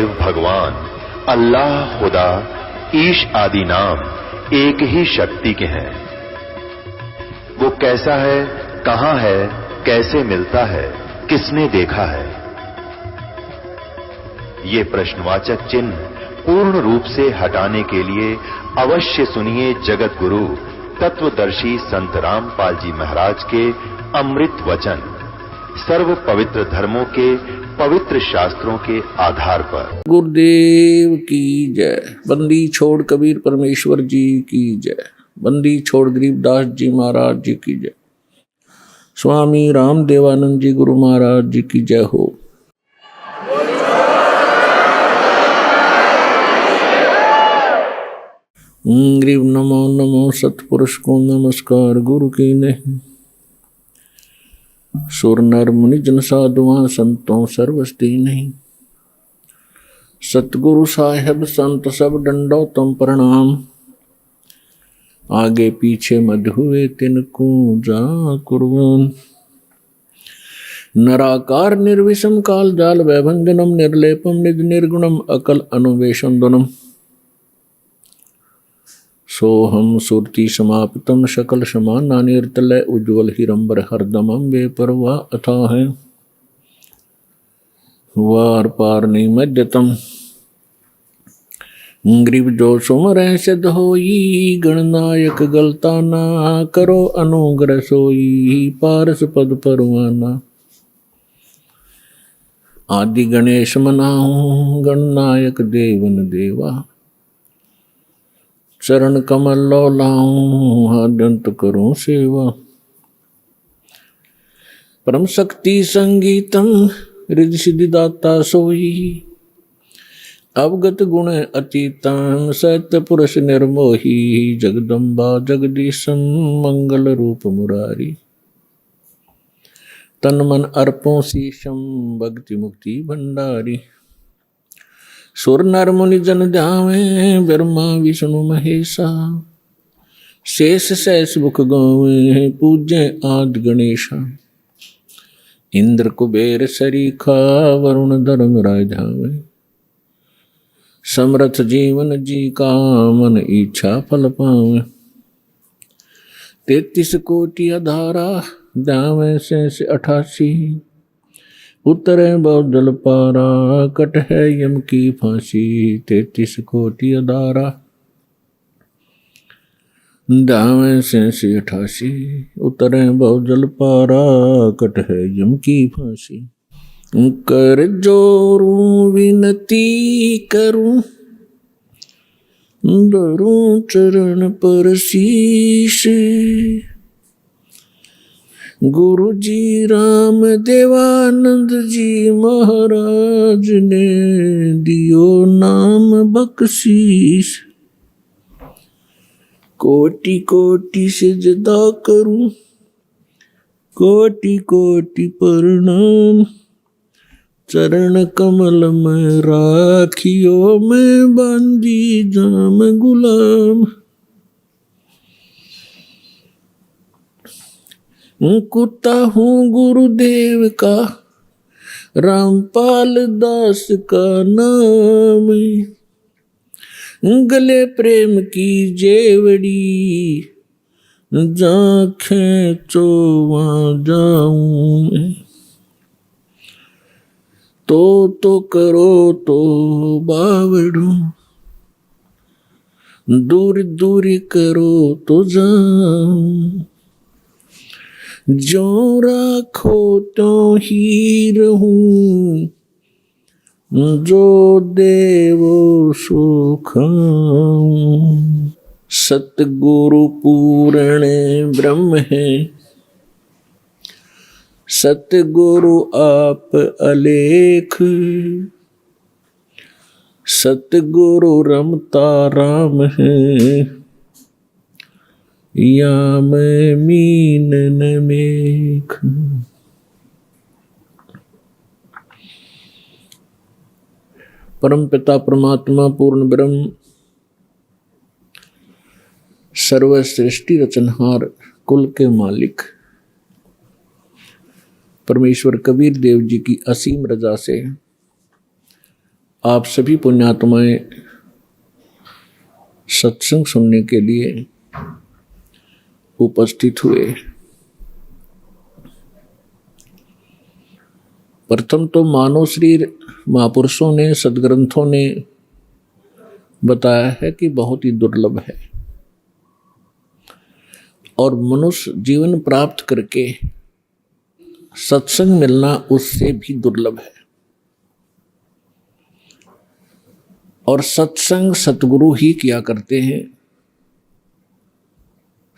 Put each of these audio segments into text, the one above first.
देव भगवान अल्लाह, खुदा, ईश आदि नाम एक ही शक्ति के हैं। वो कैसा है, कहां है, कैसे मिलता है, किसने देखा है? ये प्रश्नवाचक चिन्ह पूर्ण रूप से हटाने के लिए अवश्य सुनिए जगत गुरु तत्वदर्शी संत रामपाल जी महाराज के अमृत वचन, सर्व पवित्र धर्मों के पवित्र शास्त्रों के आधार पर। गुरुदेव की जय। बंदी छोड़ कबीर परमेश्वर जी की जय। बंदी छोड़ गरीबदास जी महाराज जी की जय। स्वामी राम देवानंद जी गुरु महाराज जी की जय हो। गरीब नमो नमो सतपुरुष को नमस्कार गुरु की नहीं। सुर नर मुनि जन साधुआं संतों सर्वस्ती नहीं। सतगुरु साहेब संत सब डंडो तुम प्रणाम। आगे पीछे मध हुए तिनको जा कुर्बान। नराकार निर्विषम काल जाल वैभंजनम निर्लेपम निज निर्गुणम अकल अनुवेशम दुनम। सोहम सुरति समाप्तम शकल समाना निर्तलय उज्ज्वल हिरंबर हरदमम बेपरवाह अथा है वार पार निमज्जतम। ग्रीव जो सुमर सिद्ध होई गणनायक गलता ना करो अनुग्रह सोई पारस पद परवाना। आदि गणेश मनाऊं गणनायक देवन देवा। चरण कमल लो लाऊं आद्यंत करूं सेवा। परम शक्ति संगीतम रिद्धि सिद्धि दाता सोई। अवगत गुण अतीतम सत्य पुरुष निर्मोही। जगदम्बा जगदीशम मंगल रूप मुरारी। तन मन अर्पों शीशम भक्ति मुक्ति भंडारी। सुर नर मुनि जन ध्यावे ब्रह्मा विष्णु महेशा। शेष सहस मुख गावे पूज्य आदि गणेशा। इंद्र कुबेर सरीखा वरुण धर्म राय धावे। समर्थ जीवन जी का मन इच्छा फल पावे। 33 कोटि अधारा दावे से 88। उतरे बहुदल पारा कट है यम की फांसी। 33 कोटि अदारा दावे से 88। उतरे बहुदल पारा कट है यम की फांसी। कर जोरूं विनती करूं धरूं चरण पर शीश। गुरु जी राम देवानंद जी महाराज ने दियो नाम बख्शीश। कोटि कोटि सिजदा करूं कोटि कोटि प्रणाम। चरण कमल में राखियो मैं बांधी जाम गुलाम। कुत्ता हूँ गुरुदेव का रामपाल दास का नाम। गले प्रेम की जेवड़ी जा खींचो वहाँ जाऊं। तो करो तो बावड़ू दूर दूर करो तो जाऊं। जो राखो तो ही रहूं जो देवो सुख। सतगुरु पूर्ण ब्रह्म है सतगुरु आप अलेख। सतगुरु रमता राम है या मैं मीन न मेख। परम पिता परमात्मा पूर्ण ब्रह्म सर्व सृष्टि रचनहार कुल के मालिक परमेश्वर कबीर देव जी की असीम रजा से आप सभी पुण्यात्माएं सत्संग सुनने के लिए उपस्थित हुए। प्रथम तो मानव शरीर महापुरुषों ने, सदग्रंथों ने बताया है कि बहुत ही दुर्लभ है और मनुष्य जीवन प्राप्त करके सत्संग मिलना उससे भी दुर्लभ है। और सत्संग सतगुरु ही किया करते हैं,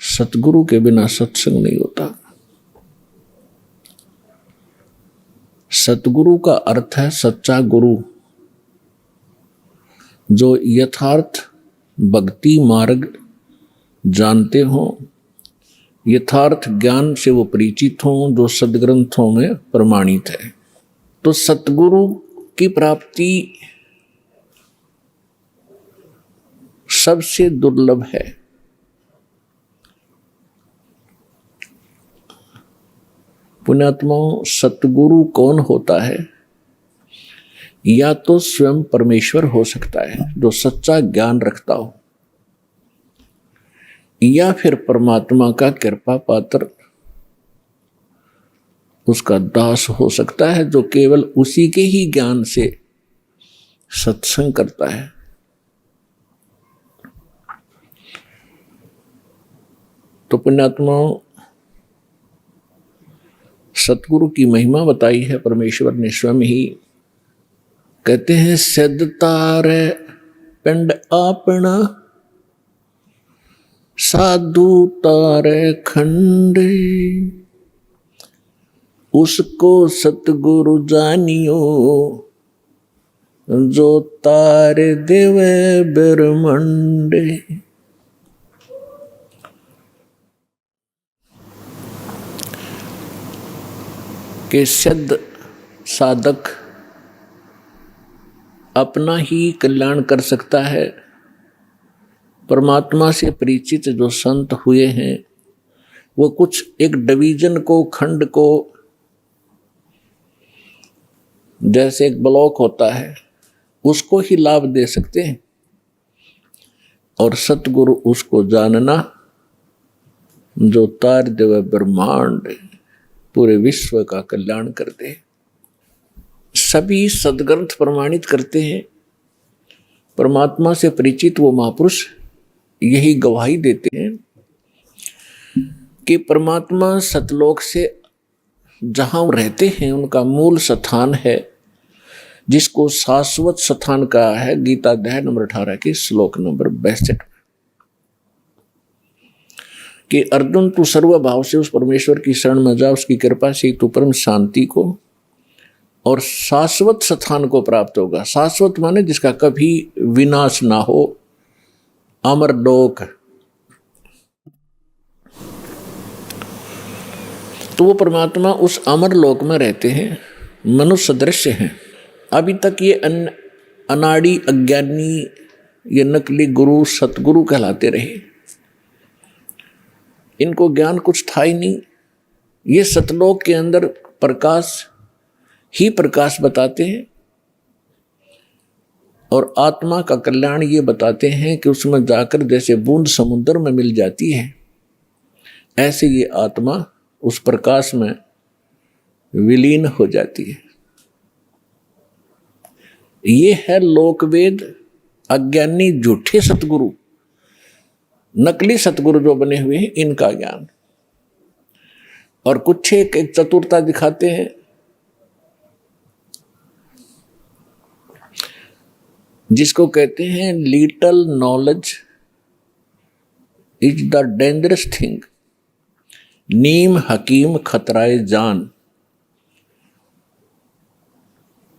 सतगुरु के बिना सत्संग नहीं होता। सतगुरु का अर्थ है सच्चा गुरु, जो यथार्थ भक्ति मार्ग जानते हो, यथार्थ ज्ञान से वो परिचित हो, जो सदग्रंथों में प्रमाणित है। तो सतगुरु की प्राप्ति सबसे दुर्लभ है। पुण्यात्माओं, सतगुरु कौन होता है? या तो स्वयं परमेश्वर हो सकता है जो सच्चा ज्ञान रखता हो, या फिर परमात्मा का कृपा पात्र उसका दास हो सकता है जो केवल उसी के ही ज्ञान से सत्संग करता है। तो पुण्यात्माओं, सतगुरु की महिमा बताई है परमेश्वर ने स्वयं ही। कहते हैं सिद्ध तारे पिंड आपना, साधु तारे खंडे, उसको सतगुरु जानियो, जो तारे देवे ब्रह्मंडे। के सिद्ध साधक अपना ही कल्याण कर सकता है। परमात्मा से परिचित जो संत हुए हैं वो कुछ एक डिवीजन को, खंड को, जैसे एक ब्लॉक होता है उसको ही लाभ दे सकते हैं, और सतगुरु उसको जानना जो तार देव ब्रह्मांड, पूरे विश्व का कल्याण करते। सभी सदग्रंथ प्रमाणित करते हैं। परमात्मा से परिचित वो महापुरुष यही गवाही देते हैं कि परमात्मा सतलोक से जहां रहते हैं उनका मूल स्थान है, जिसको शाश्वत स्थान कहा है गीता अध्याय नंबर 18 के श्लोक नंबर 62 कि अर्जुन तू सर्वभाव से उस परमेश्वर की शरण में जा, उसकी कृपा से तू परम शांति को और शाश्वत स्थान को प्राप्त होगा। शाश्वत माने जिसका कभी विनाश ना हो, अमरलोक। तो वो परमात्मा उस अमरलोक में रहते हैं, मनुष्य सदृश्य हैं। अभी तक ये अनाड़ी अज्ञानी, ये नकली गुरु सतगुरु कहलाते रहे। इनको ज्ञान कुछ था ही नहीं। ये सतलोक के अंदर प्रकाश ही प्रकाश बताते हैं और आत्मा का कल्याण ये बताते हैं कि उसमें जाकर जैसे बूंद समुद्र में मिल जाती है, ऐसे ये आत्मा उस प्रकाश में विलीन हो जाती है। ये है लोकवेद। अज्ञानी झूठे सतगुरु, नकली सतगुरु जो बने हुए हैं, इनका ज्ञान। और कुछ एक चतुरता दिखाते हैं। जिसको कहते हैं little knowledge is the dangerous thing, नीम हकीम खतराए जान।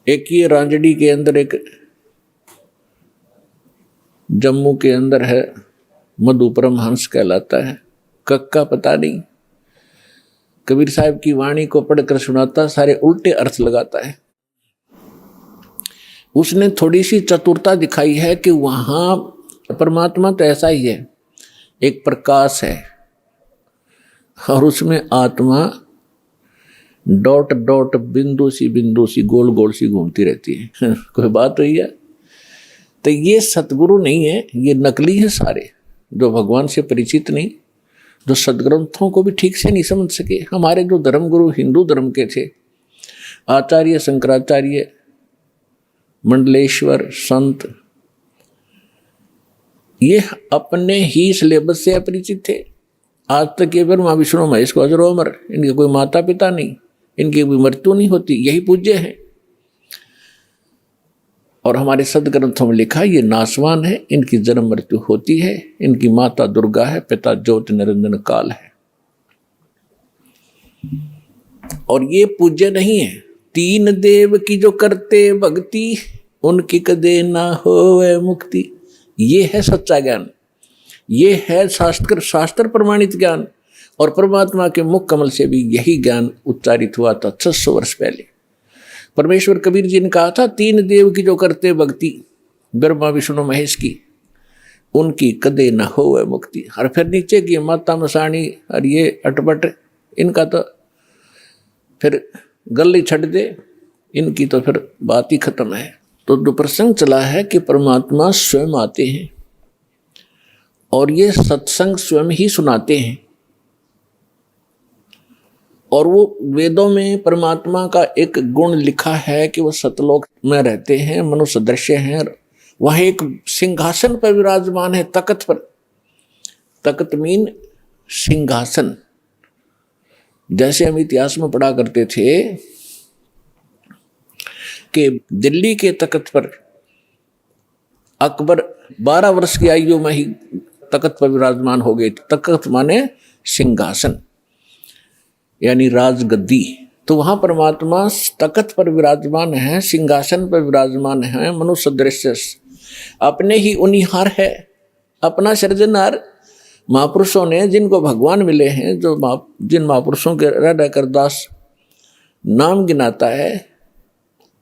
एक ये रांजड़ी के अंदर, एक जम्मू के अंदर है, मधु परमहंस कहलाता है। कक्का पता नहीं, कबीर साहब की वाणी को पढ़कर सुनाता, सारे उल्टे अर्थ लगाता है। उसने थोड़ी सी चतुरता दिखाई है कि वहां परमात्मा तो ऐसा ही है, एक प्रकाश है और उसमें आत्मा डॉट डॉट बिंदु सी गोल गोल सी घूमती रहती है। कोई बात हुई है? तो ये सतगुरु नहीं है, ये नकली है सारे, जो भगवान से परिचित नहीं, जो सदग्रंथों को भी ठीक से नहीं समझ सके। हमारे जो धर्मगुरु हिंदू धर्म के थे, आचार्य शंकराचार्य, मंडलेश्वर, संत, ये अपने ही सिलेबस से अपरिचित थे। आज तक ये ब्रह्मा विष्णु महेश को अजर अमर, इनके कोई माता पिता नहीं, इनकी कोई मृत्यु नहीं होती, यही पूज्य है। और हमारे सदग्रंथों में लिखा ये नासवान है, इनकी जन्म मृत्यु होती है, इनकी माता दुर्गा है, पिता ज्योति निरंजन काल है। और ये पूज्य नहीं है। तीन देव की जो करते भक्ति, उनकी कदे ना होवे मुक्ति। ये है सच्चा ज्ञान, ये है शास्त्र प्रमाणित ज्ञान। और परमात्मा के मुख कमल से भी यही ज्ञान उच्चारित हुआ था 600 वर्ष पहले। परमेश्वर कबीर जी ने कहा था, तीन देव की जो करते भक्ति, ब्रह्मा विष्णु महेश की, उनकी कदे न होवे मुक्ति। और फिर नीचे की माता मसाणी और ये अटपट, इनका तो फिर गल ही छट दे, इनकी तो फिर बात ही खत्म है। तो जो प्रसंग चला है कि परमात्मा स्वयं आते हैं और ये सत्संग स्वयं ही सुनाते हैं। और वो वेदों में परमात्मा का एक गुण लिखा है कि वो सतलोक में रहते हैं, मनुष्य दृश्य हैं। वहाँ एक सिंहासन पर विराजमान है, तकत पर। तकत मीन सिंहासन। जैसे हम इतिहास में पढ़ा करते थे कि दिल्ली के तकत पर अकबर 12 वर्ष की आयु में ही तकत पर विराजमान हो गए। तकत माने सिंहासन, यानी राजगद्दी। तो वहां परमात्मा तकत पर विराजमान है, सिंहासन पर विराजमान है, मनुष्य दृश्य अपने ही उनिहार है, अपना सृजनहार। महापुरुषों ने जिनको भगवान मिले हैं, जिन महापुरुषों के हृदय कर दास नाम गिनाता है,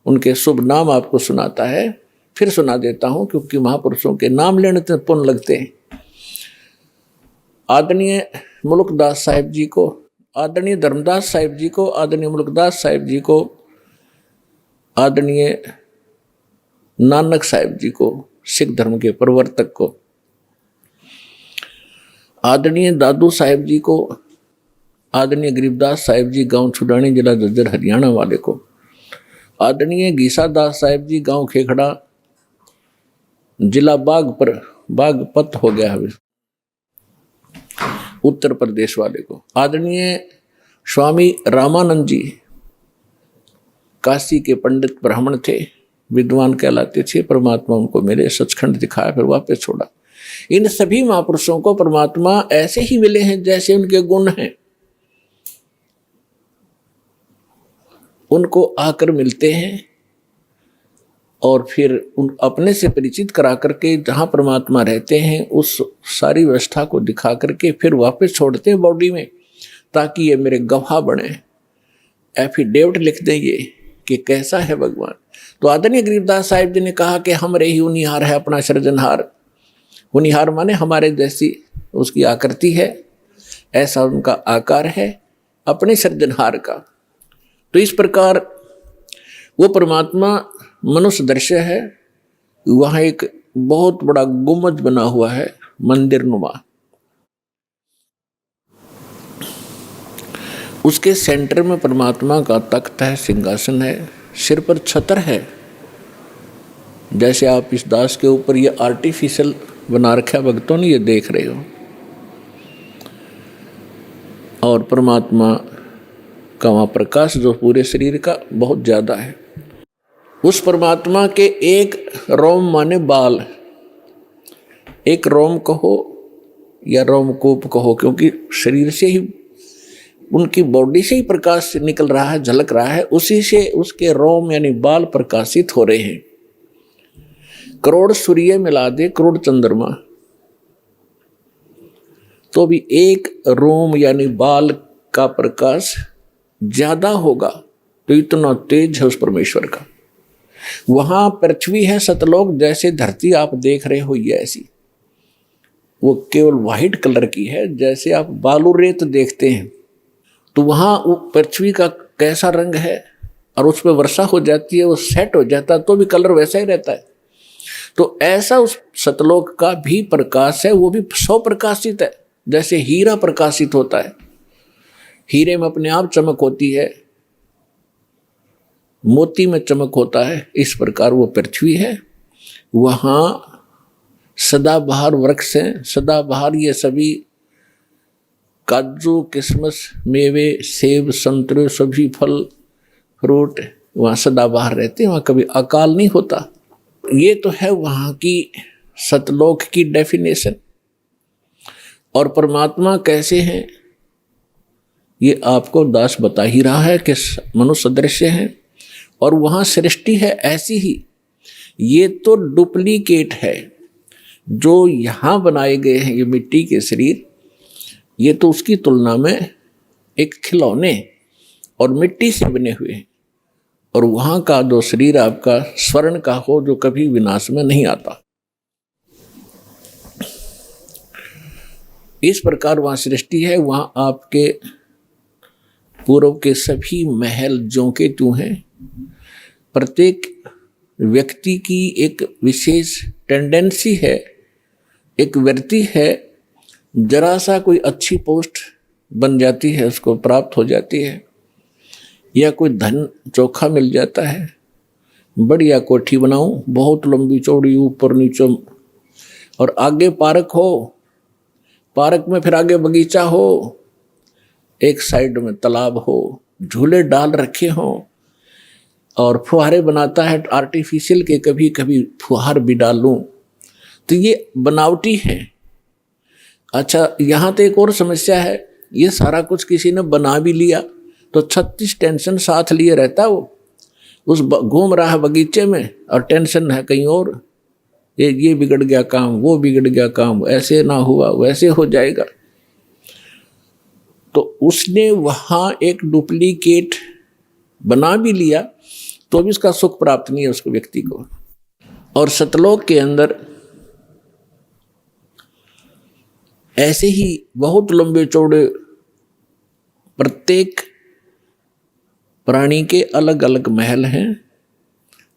उनके शुभ नाम आपको सुनाता है। फिर सुना देता हूं, क्योंकि महापुरुषों के नाम लेने से पुण्य लगते हैं। आदरणीय मुल्कदास साहिब जी को, आदरणीय धर्मदास साहिब जी को, आदरणीय मुल्कदास साहिब जी को, आदरणीय नानक साहिब जी को, सिख धर्म के प्रवर्तक को, आदरणीय दादू साहिब जी को, आदरणीय गरीबदास साहिब जी गांव छुडानी जिला झज्जर हरियाणा वाले को, आदरणीय गीसा दास साहिब जी गांव खेखड़ा जिला बागपत हो गया है उत्तर प्रदेश वाले को, आदरणीय स्वामी रामानंद जी काशी के पंडित ब्राह्मण थे, विद्वान कहलाते थे। परमात्मा उनको मिले, सचखंड दिखाया, फिर वापस छोड़ा। इन सभी महापुरुषों को परमात्मा ऐसे ही मिले हैं जैसे उनके गुण हैं। उनको आकर मिलते हैं और फिर उन अपने से परिचित करा करके जहाँ परमात्मा रहते हैं उस सारी व्यवस्था को दिखा करके फिर वापस छोड़ते हैं बॉडी में, ताकि ये मेरे गवाह बने, एफिडेविट लिख दें ये कि कैसा है भगवान। तो आदरणीय गरीबदास साहिब जी ने कहा कि हमरे ही उनिहार है अपना सृजनहार। उनिहार माने हमारे जैसी उसकी आकृति है, ऐसा उनका आकार है अपने सृजनहार का। तो इस प्रकार वो परमात्मा मनुष्य दृश्य है। वहाँ एक बहुत बड़ा गुम्बद बना हुआ है मंदिर नुमा, उसके सेंटर में परमात्मा का तख्त है, सिंहासन है, सिर पर छतर है। जैसे आप इस दास के ऊपर ये आर्टिफिशियल बना रखा है भक्तों ने, ये देख रहे हो। और परमात्मा का वहाँ प्रकाश जो पूरे शरीर का बहुत ज़्यादा है। उस परमात्मा के एक रोम माने बाल, एक रोम कहो या रोमकूप कहो, क्योंकि शरीर से ही उनकी बॉडी से ही प्रकाश निकल रहा है, झलक रहा है, उसी से उसके रोम यानी बाल प्रकाशित हो रहे हैं। करोड़ सूर्य मिला दे, करोड़ चंद्रमा, तो भी एक रोम यानी बाल का प्रकाश ज्यादा होगा। तो इतना तेज है उस परमेश्वर का। वहां पृथ्वी है सतलोक, जैसे धरती आप देख रहे हो ये ऐसी, वो केवल व्हाइट कलर की है, जैसे आप बालू रेत देखते हैं। तो वहां पृथ्वी का कैसा रंग है, और उस पर वर्षा हो जाती है, वो सेट हो जाता है तो भी कलर वैसा ही रहता है। तो ऐसा उस सतलोक का भी प्रकाश है, वो भी सौ प्रकाशित है। जैसे हीरा प्रकाशित होता है, हीरे में अपने आप चमक होती है, मोती में चमक होता है, इस प्रकार वो पृथ्वी है। वहाँ सदाबहार वृक्ष हैं, सदाबहार ये सभी काजू किशमिश मेवे सेब संतरे सभी फल फ्रूट वहाँ सदाबहार रहते हैं, वहाँ कभी अकाल नहीं होता। ये तो है वहाँ की सतलोक की डेफिनेशन। और परमात्मा कैसे हैं ये आपको दास बता ही रहा है कि मनुष्य सदृश हैं, और वहाँ सृष्टि है ऐसी ही। ये तो डुप्लीकेट है जो यहाँ बनाए गए हैं, ये मिट्टी के शरीर, ये तो उसकी तुलना में एक खिलौने और मिट्टी से बने हुए हैं। और वहाँ का जो शरीर आपका स्वर्ण का हो जो कभी विनाश में नहीं आता। इस प्रकार वहाँ सृष्टि है। वहाँ आपके पूर्व के सभी महल ज्यों के त्यों हैं। प्रत्येक व्यक्ति की एक विशेष टेंडेंसी है, एक वृत्ति है, जरा सा कोई अच्छी पोस्ट बन जाती है, उसको प्राप्त हो जाती है, या कोई धन चोखा मिल जाता है, बढ़िया कोठी बनाऊं, बहुत लंबी चौड़ी ऊपर नीचे, और आगे पार्क हो, पार्क में फिर आगे बगीचा हो, एक साइड में तालाब हो, झूले डाल रखे हों, और फुहारे बनाता है आर्टिफिशियल के, कभी कभी फुहार भी डालूं, तो ये बनावटी है। अच्छा, यहाँ तो एक और समस्या है, ये सारा कुछ किसी ने बना भी लिया तो 36 टेंशन साथ लिए रहता, वो उस घूम रहा है बगीचे में और टेंशन है कहीं और, ये बिगड़ गया काम, वो बिगड़ गया काम, ऐसे ना हुआ वैसे हो जाएगा। तो उसने वहाँ एक डुप्लीकेट बना भी लिया तो भी उसका सुख प्राप्त नहीं है उसको व्यक्ति को। और सतलोक के अंदर ऐसे ही बहुत लंबे चौड़े प्रत्येक प्राणी के अलग अलग महल हैं।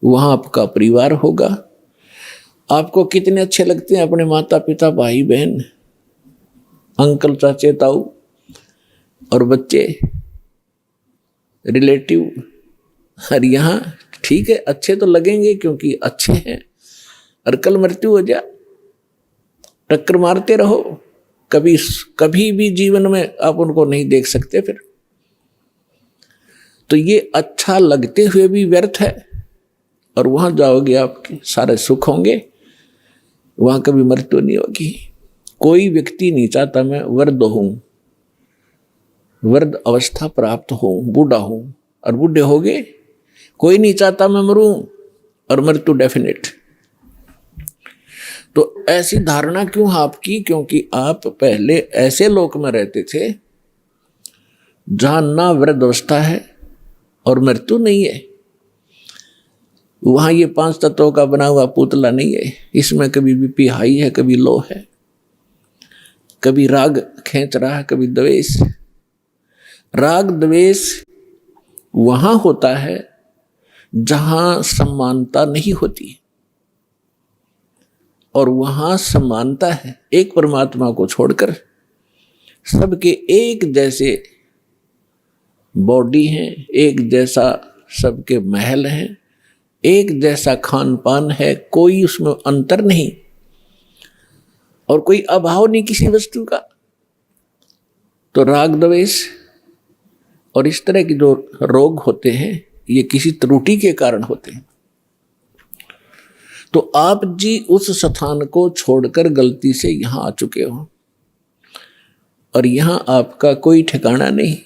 वहाँ आपका परिवार होगा। आपको कितने अच्छे लगते हैं अपने माता पिता भाई बहन अंकल चाचे ताऊ और बच्चे रिलेटिव। और यहाँ ठीक है, अच्छे तो लगेंगे क्योंकि अच्छे हैं, और कल मृत्यु हो जा, टक्कर मारते रहो, कभी भी जीवन में आप उनको नहीं देख सकते फिर। तो ये अच्छा लगते हुए भी व्यर्थ है। और वहां जाओगे आपके सारे सुख होंगे, वहां कभी मृत्यु नहीं होगी। कोई व्यक्ति नहीं चाहता मैं वृद्ध हूं, वृद्ध अवस्था प्राप्त हो, बूढ़ा हूं और बूढ़े हो गए। कोई नहीं चाहता मैं मरूं और मृत्यु डेफिनेट। तो ऐसी धारणा क्यों आपकी? क्योंकि आप पहले ऐसे लोक में रहते थे जहां ना वृद्ध अवस्था है और मृत्यु नहीं है। वहां ये 5 तत्वों का बना हुआ पुतला नहीं है। इसमें कभी बीपी हाई है, कभी लो है, कभी राग खींच रहा है, कभी द्वेष। राग द्वेष वहां होता है जहां समानता नहीं होती, और वहां समानता है। एक परमात्मा को छोड़कर सबके एक जैसे बॉडी हैं, एक जैसा सबके महल हैं, एक जैसा खान पान है, कोई उसमें अंतर नहीं और कोई अभाव नहीं किसी वस्तु का। तो राग द्वेष और इस तरह के जो रोग होते हैं ये किसी त्रुटि के कारण होते हैं। तो आप जी उस स्थान को छोड़कर गलती से यहां आ चुके हो और यहां आपका कोई ठिकाना नहीं।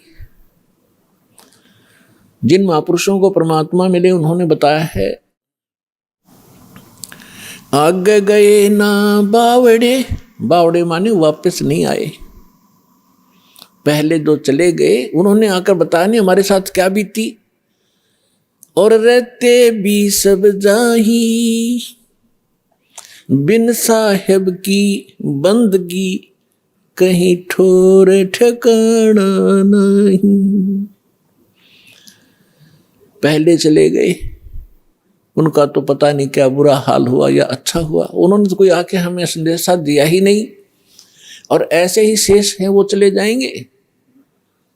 जिन महापुरुषों को परमात्मा मिले उन्होंने बताया है, आगे गए ना बावड़े, बावड़े माने वापस नहीं आए। पहले जो चले गए उन्होंने आकर बताया नहीं हमारे साथ क्या बीती, और रहते भी सब जाही, बिन साहेब की बंदगी कहीं ठोर ठिकाना नहीं। पहले चले गए, उनका तो पता नहीं क्या बुरा हाल हुआ या अच्छा हुआ, उन्होंने तो कोई आके हमें संदेशा दिया ही नहीं, और ऐसे ही शेष हैं वो चले जाएंगे।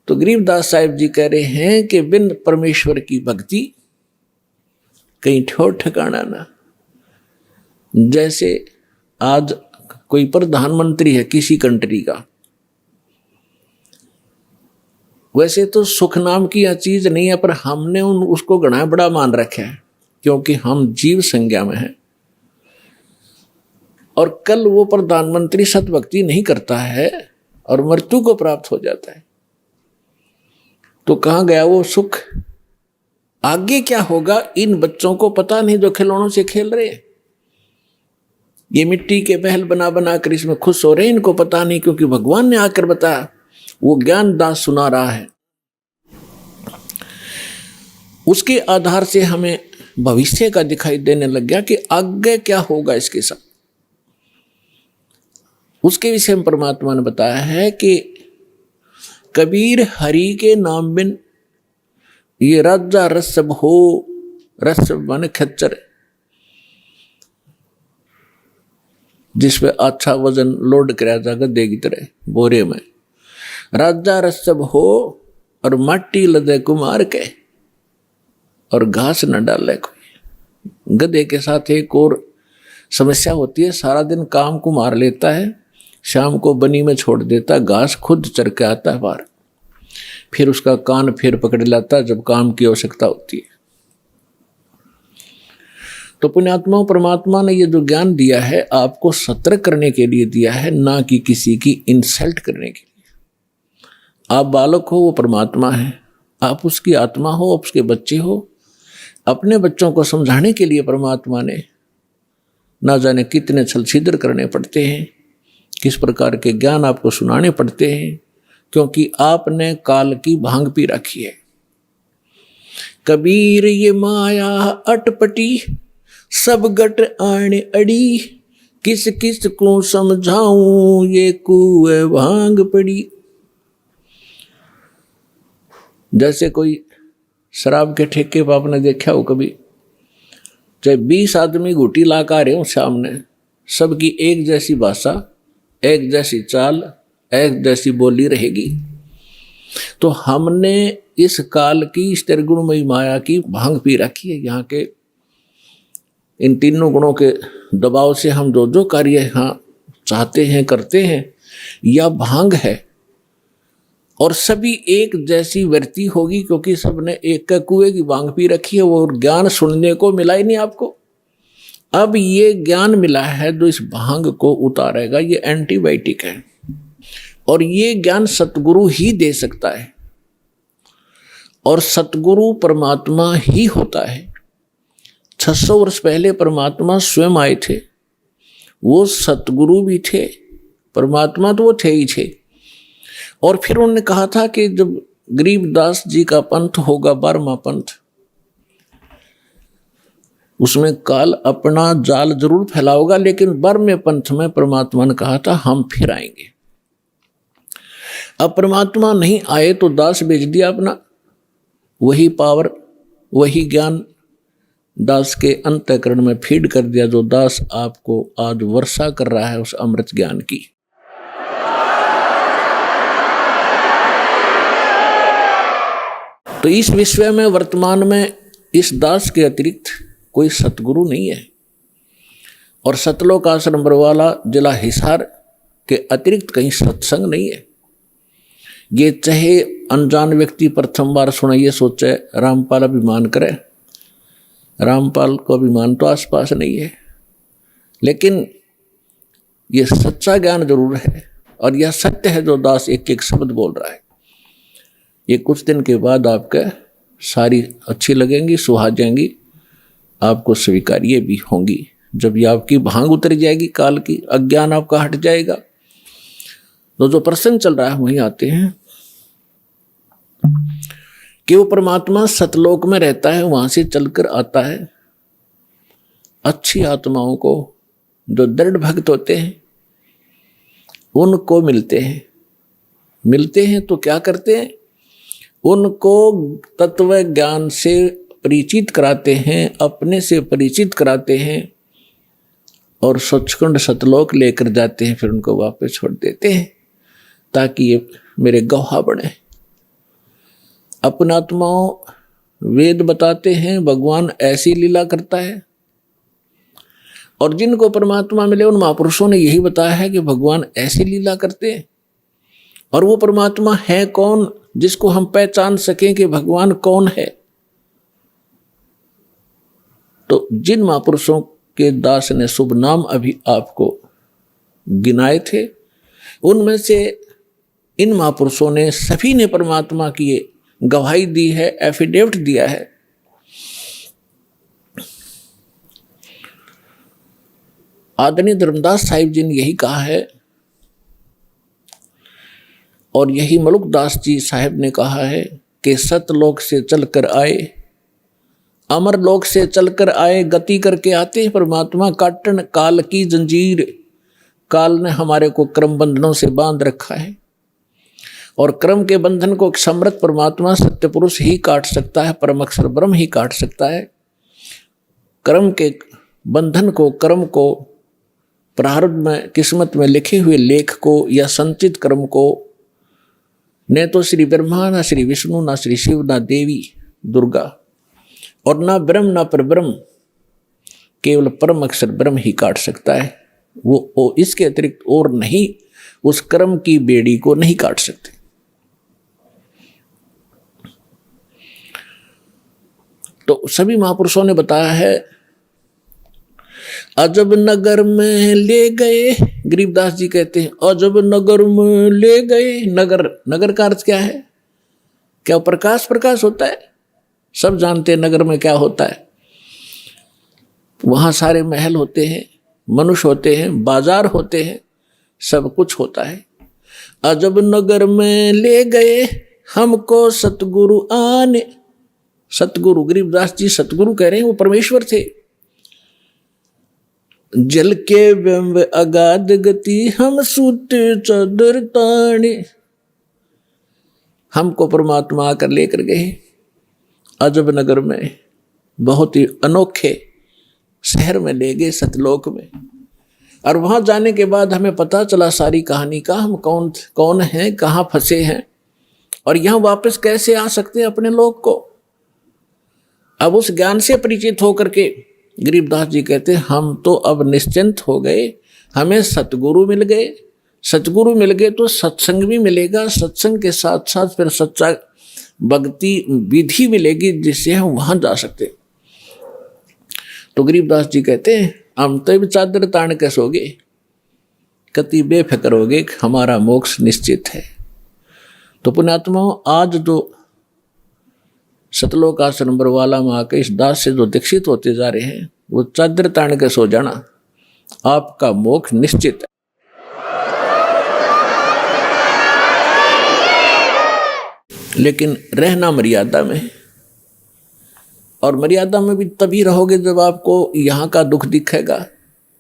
तो गरीबदास साहिब जी कह रहे हैं कि बिन परमेश्वर की भक्ति कहीं ठोर ठिकाना ना। जैसे आज कोई प्रधानमंत्री है किसी कंट्री का, वैसे तो सुख नाम की यह चीज नहीं है, पर हमने उसको घना बड़ा मान रखा है क्योंकि हम जीव संज्ञा में हैं। और कल वो प्रधानमंत्री सतभक्ति नहीं करता है और मृत्यु को प्राप्त हो जाता है, तो कहाँ गया वो सुख? आगे क्या होगा इन बच्चों को पता नहीं जो खिलौनों से खेल रहे हैं। ये मिट्टी के महल बना बना कर इसमें खुश हो रहे हैं, इनको पता नहीं, क्योंकि भगवान ने आकर बताया, वो ज्ञान दास सुना रहा है। उसके आधार से हमें भविष्य का दिखाई देने लग गया कि आगे क्या होगा इसके साथ। उसके विषय में परमात्मा ने बताया है कि कबीर हरि के नाम बिन ये राजा रसब हो, रसब माने खच्चर, जिसपे अच्छा वजन लोड कराया जाएगा देगी तरह बोरे में, राजा रसब हो और माटी लदे कुमार के और घास न डाले कोई। गधे के साथ एक और समस्या होती है, सारा दिन काम को मार लेता है, शाम को बनी में छोड़ देता, घास खुद चर के आता है बाहर, फिर उसका कान फिर पकड़ लाता जब काम की आवश्यकता होती है। तो पुण्यात्मा परमात्मा ने ये जो ज्ञान दिया है आपको सतर्क करने के लिए दिया है, ना कि किसी की इंसल्ट करने के लिए। आप बालक हो, वो परमात्मा है, आप उसकी आत्मा हो, आप उसके बच्चे हो। अपने बच्चों को समझाने के लिए परमात्मा ने ना जाने कितने छल छिद्र करने पड़ते हैं, किस प्रकार के ज्ञान आपको सुनाने पड़ते हैं, क्योंकि आपने काल की भांग पी रखी है। कबीर ये माया अटपटी सब गट आने अड़ी, किस किस को समझाऊं ये कुएं भांग पड़ी। जैसे कोई शराब के ठेके पर आपने देखा हो कभी, चाहे 20 आदमी घुटी ला कर आ रहे हो सामने, सबकी एक जैसी भाषा, एक जैसी चाल, एक जैसी बोली रहेगी। तो हमने इस काल की इस त्रिगुणमयी माया की भांग पी रखी है। यहाँ के इन तीनों गुणों के दबाव से हम जो जो कार्य यहाँ चाहते हैं करते हैं, यह भांग है। और सभी एक जैसी वृत्ति होगी, क्योंकि सबने एक का कुएं की भांग पी रखी है। वो ज्ञान सुनने को मिला ही नहीं आपको, अब ये ज्ञान मिला है जो इस भांग को उतारेगा। ये एंटीबायोटिक है और ये ज्ञान सतगुरु ही दे सकता है, और सतगुरु परमात्मा ही होता है। 600 वर्ष पहले परमात्मा स्वयं आए थे, वो सतगुरु भी थे, परमात्मा तो वो थे ही थे। और फिर उन्होंने कहा था कि जब गरीबदास जी का पंथ होगा 12वां पंथ, उसमें काल अपना जाल जरूर फैलाओगा, लेकिन 12वें पंथ में परमात्मा ने कहा था हम फिर आएंगे। अब परमात्मा नहीं आए तो दास बेच दिया अपना, वही पावर वही ज्ञान दास के अंतःकरण में फीड कर दिया, जो दास आपको आज वर्षा कर रहा है उस अमृत ज्ञान की। तो इस विश्व में वर्तमान में इस दास के अतिरिक्त कोई सतगुरु नहीं है, और सतलोक आश्रम बरवाला जिला हिसार के अतिरिक्त कहीं सत्संग नहीं है। ये चाहे अनजान व्यक्ति प्रथम बार सुनाइए सोचे रामपाल अभिमान करे, रामपाल को अभिमान तो आसपास नहीं है, लेकिन ये सच्चा ज्ञान जरूर है, और यह सत्य है जो दास एक एक शब्द बोल रहा है। ये कुछ दिन के बाद आपके सारी अच्छी लगेंगी, सुहा जाएंगी, आपको स्वीकार्य भी होंगी। जब ये आपकी भांग उतर जाएगी काल की, अज्ञान आपका हट जाएगा, तो जो प्रश्न चल रहा है वहीं आते हैं कि वो परमात्मा सतलोक में रहता है, वहां से चलकर आता है अच्छी आत्माओं को, जो दृढ़ भक्त होते हैं उनको मिलते हैं तो क्या करते हैं, उनको तत्व ज्ञान से परिचित कराते हैं, अपने से परिचित कराते हैं और सचखंड सतलोक लेकर जाते हैं, फिर उनको वापस छोड़ देते हैं ताकि ये मेरे गवाह बने। अपना आत्माओं वेद बताते हैं भगवान ऐसी लीला करता है, और जिनको परमात्मा मिले उन महापुरुषों ने यही बताया है कि भगवान ऐसी लीला करते हैं। और वो परमात्मा है कौन जिसको हम पहचान सकें कि भगवान कौन है? तो जिन महापुरुषों के दास ने शुभ नाम अभी आपको गिनाए थे, उनमें से इन महापुरुषों ने सभी ने परमात्मा की गवाही दी है, एफिडेविट दिया है। आदरणीय धर्मदास साहिब जी ने यही कहा है, और यही मलुकदास जी साहिब ने कहा है कि सतलोक से चलकर आए, अमर लोक से चलकर आए, गति करके आते हैं परमात्मा। काटन काल की जंजीर, काल ने हमारे को क्रम बंधनों से बांध रखा है, और क्रम के बंधन को समर्थ परमात्मा सत्य पुरुष ही काट सकता है, परम अक्षर ब्रह्म ही काट सकता है। क्रम के बंधन को, कर्म को, प्रारब्ध में किस्मत में लिखे हुए लेख को या संचित कर्म को न तो श्री ब्रह्मा, ना श्री विष्णु, ना श्री शिव, ना देवी दुर्गा, और ना ब्रह्म ना परब्रह्म, केवल परम अक्षर ब्रह्म ही काट सकता है। वो इसके अतिरिक्त और नहीं उस कर्म की बेड़ी को नहीं काट सकते। तो सभी महापुरुषों ने बताया है। अजब नगर में ले गए, गरीबदास जी कहते हैं अजब नगर में ले गए। नगर, नगर का अर्थ क्या है? क्या प्रकाश प्रकाश होता है? सब जानते हैं नगर में क्या होता है। वहां सारे महल होते हैं, मनुष्य होते हैं, बाजार होते हैं, सब कुछ होता है। अजब नगर में ले गए हमको सतगुरु आने। सतगुरु, गरीबदास जी सतगुरु कह रहे हैं, वो परमेश्वर थे। जल के बिंब अगाध गति हम सूते चादर ताने। हमको परमात्मा आकर लेकर गए अजब नगर में, बहुत ही अनोखे शहर में ले गए, सतलोक में। और वहां जाने के बाद हमें पता चला सारी कहानी का, हम कौन हैं, कहाँ फंसे हैं, और यहां वापस कैसे आ सकते हैं अपने लोक को। अब उस ज्ञान से परिचित होकर के गरीबदास जी कहते हैं हम तो अब निश्चिंत हो गए, हमें सतगुरु मिल गए। सतगुरु मिल गए तो सत्संग भी मिलेगा, सत्संग के साथ साथ फिर सच्चा भक्ति विधि मिलेगी जिससे हम वहां जा सकते। तो गरीबदास जी कहते हैं हम तो भी चादर तान के सोगे, कति बेफिक्र हो गए, हमारा मोक्ष निश्चित है। तो पुण्यात्माओं, आज जो सतलोक आश्रम बरवाला में आकर इस दास से जो दीक्षित होते जा रहे हैं, वो चादर तान के सो जाना, आपका मोक्ष निश्चित है। लेकिन रहना मर्यादा में, और मर्यादा में भी तभी रहोगे जब आपको यहाँ का दुख दिखेगा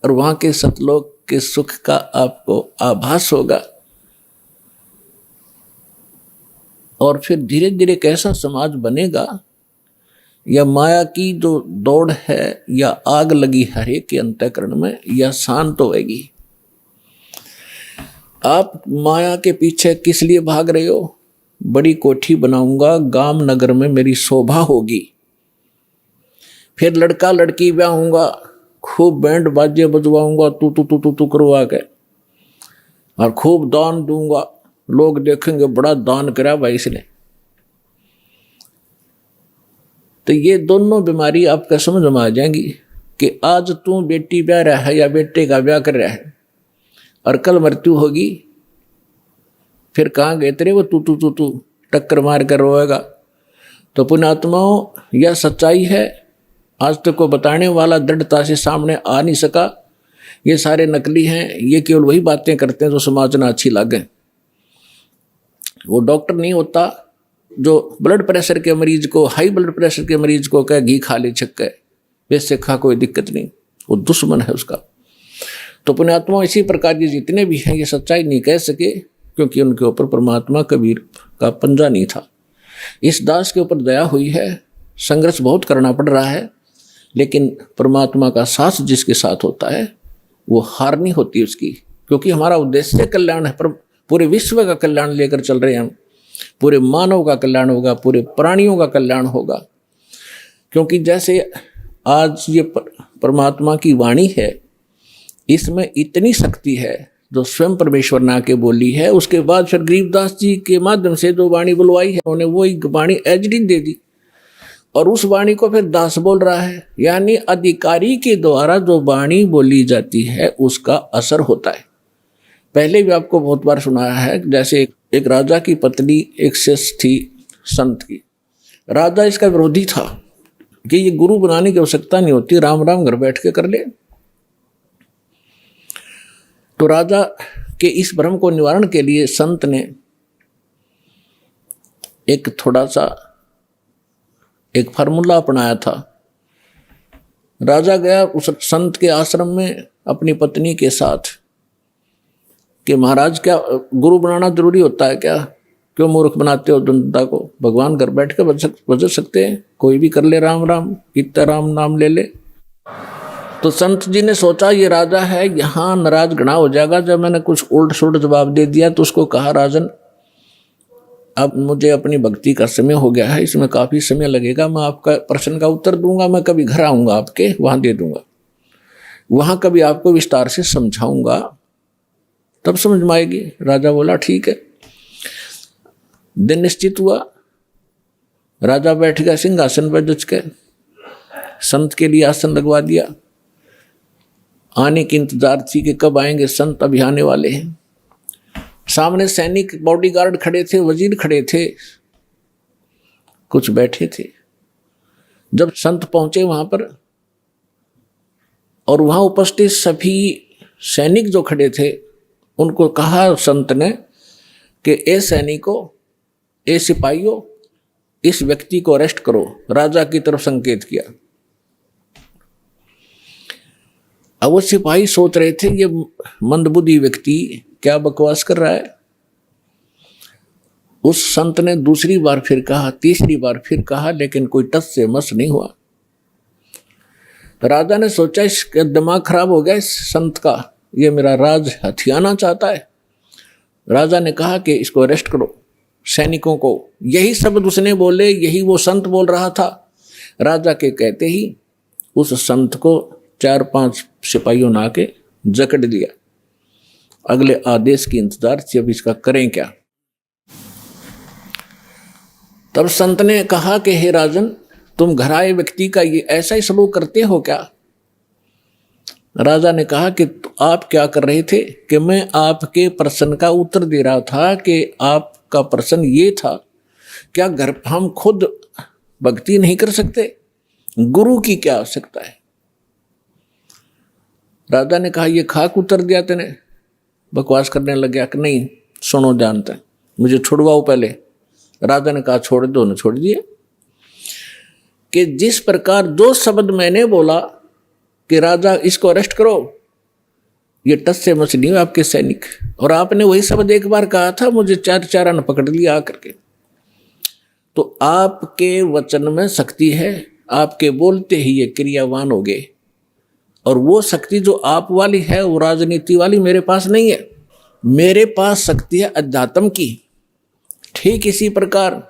और वहाँ के सतलोक के सुख का आपको आभास होगा। और फिर धीरे धीरे कैसा समाज बनेगा, या माया की जो दौड़ है, या आग लगी हर एक के अंतःकरण में, या शांत होएगी। आप माया के पीछे किस लिए भाग रहे हो? बड़ी कोठी बनाऊंगा, गांव नगर में मेरी शोभा होगी, फिर लड़का लड़की ब्याहूंगा, खूब बैंड बाजे बजवाऊंगा, तू तू तू तू तू करवा के, और खूब दान दूंगा, लोग देखेंगे बड़ा दान करा भाई इसने। तो ये दोनों बीमारी आपका समझ में आ जाएंगी कि आज तू बेटी ब्याह रहा है या बेटे का ब्याह कर रहा है, और कल मृत्यु होगी, फिर कहाँ गए तेरे वो तू तू तू तू टक्कर मार कर रोएगा। तो पुण्यात्माओं, यह सच्चाई है। आज तक को बताने वाला दृढ़ता से सामने आ नहीं सका। ये सारे नकली हैं, ये केवल वही बातें करते हैं जो समाज में अच्छी लगे। वो डॉक्टर नहीं होता जो ब्लड प्रेशर के मरीज को, हाई ब्लड प्रेशर के मरीज को कहे घी खा ले छक्के, वैसे खा कोई दिक्कत नहीं, वो दुश्मन है उसका। तो पुण्यात्मा इसी प्रकार के जितने भी हैं ये सच्चाई नहीं कह सके, क्योंकि उनके ऊपर परमात्मा कबीर का पंजा नहीं था। इस दास के ऊपर दया हुई है, संघर्ष बहुत करना पड़ रहा है, लेकिन परमात्मा का साथ जिसके साथ होता है वो हार नहीं होती उसकी, क्योंकि हमारा उद्देश्य कल्याण है। पर पूरे विश्व का कल्याण लेकर चल रहे हैं हम, पूरे मानव का कल्याण होगा, पूरे प्राणियों का कल्याण होगा। क्योंकि जैसे आज ये परमात्मा की वाणी है, इसमें इतनी शक्ति है जो स्वयं परमेश्वर ने आके बोली है। उसके बाद फिर गरीबदास जी के माध्यम से जो वाणी बुलवाई है, उन्होंने वही वाणी एचडी दे दी, और उस वाणी को फिर दास बोल रहा है। यानी अधिकारी के द्वारा जो वाणी बोली जाती है उसका असर होता है। पहले भी आपको बहुत बार सुनाया है, जैसे एक राजा की पत्नी एक शिष्य थी संत की। राजा इसका विरोधी था कि ये गुरु बनाने की आवश्यकता नहीं होती, राम राम घर बैठ के कर ले। तो राजा के इस भ्रम को निवारण के लिए संत ने एक थोड़ा सा एक फार्मूला अपनाया था। राजा गया उस संत के आश्रम में अपनी पत्नी के साथ कि महाराज क्या गुरु बनाना जरूरी होता है क्या? क्यों मूर्ख बनाते हो जनता को? भगवान घर बैठ के बज सकते हैं, कोई भी कर ले राम राम, कितना राम नाम ले ले। तो संत जी ने सोचा ये राजा है, यहाँ नाराज घना हो जाएगा। जब मैंने कुछ उल्ट सुल्ट जवाब दे दिया तो उसको कहा, राजन अब मुझे अपनी भक्ति का समय हो गया है, इसमें काफ़ी समय लगेगा, मैं आपका प्रश्न का उत्तर दूंगा, मैं कभी घर आऊँगा आपके वहाँ दे दूंगा, वहाँ कभी आपको विस्तार से समझाऊंगा, तब समझ में आएगी। राजा बोला ठीक है। दिन निश्चित हुआ, राजा बैठ गया सिंहासन पर जच के, संत के लिए आसन लगवा दिया। आने की इंतजार थी कि कब आएंगे संत, अभी आने वाले हैं। सामने सैनिक बॉडीगार्ड खड़े थे, वजीर खड़े थे, कुछ बैठे थे। जब संत पहुंचे वहां पर और वहां उपस्थित सभी सैनिक जो खड़े थे उनको कहा संत ने कि ए सैनिकों, ए सिपाहियों, इस व्यक्ति को अरेस्ट करो। राजा की तरफ संकेत किया। अब वो सिपाही सोच रहे थे ये मंदबुद्धि व्यक्ति क्या बकवास कर रहा है। उस संत ने दूसरी बार फिर कहा, तीसरी बार फिर कहा, लेकिन कोई टस से मस नहीं हुआ। राजा ने सोचा इसका दिमाग खराब हो गया इस संत का, ये मेरा राज हथियाना चाहता है। राजा ने कहा कि इसको अरेस्ट करो, सैनिकों को। यही शब्द उसने बोले, यही वो संत बोल रहा था। राजा के कहते ही उस संत को 4-5 सिपाहियों ने आके जकड़ दिया। अगले आदेश की इंतजार थी, अब इसका करें क्या। तब संत ने कहा कि हे राजन, तुम घर आए व्यक्ति का ये ऐसा ही सलूक करते हो क्या? राजा ने कहा कि आप क्या कर रहे थे? कि मैं आपके प्रश्न का उत्तर दे रहा था कि आपका प्रश्न ये था, क्या घर हम खुद भक्ति नहीं कर सकते? गुरु की क्या आवश्यकता है? राजा ने कहा ये खाक उत्तर दिया तेने। बकवास करने लग गया कि नहीं सुनो जानते, मुझे छुड़वाओ पहले। राजा ने कहा छोड़ दो, ने छोड़ दिए। कि जिस प्रकार जो शब्द मैंने बोला कि राजा इसको अरेस्ट करो, ये टस से मस नहीं हुआ आपके सैनिक। और आपने वही शब्द एक बार कहा था, मुझे 4 ने पकड़ लिया आकर के। तो आपके वचन में शक्ति है, आपके बोलते ही ये क्रियावान हो गए। और वो शक्ति जो आप वाली है वो राजनीति वाली मेरे पास नहीं है। मेरे पास शक्ति है अध्यात्म की। ठीक इसी प्रकार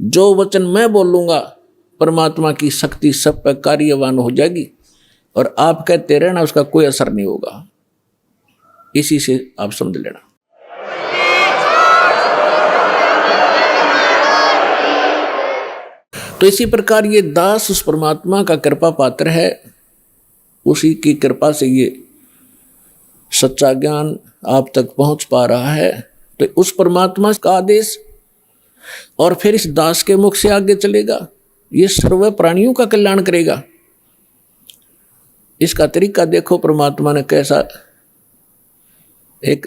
जो वचन मैं बोलूँगा परमात्मा की शक्ति सब पर कार्यवान हो जाएगी, और आप कहते रहना उसका कोई असर नहीं होगा। इसी से आप समझ लेना। तो इसी प्रकार ये दास उस परमात्मा का कृपा पात्र है, उसी की कृपा से ये सच्चा ज्ञान आप तक पहुंच पा रहा है। तो उस परमात्मा का आदेश और फिर इस दास के मुख से आगे चलेगा, ये सर्व प्राणियों का कल्याण करेगा। इसका तरीका देखो, परमात्मा ने कैसा एक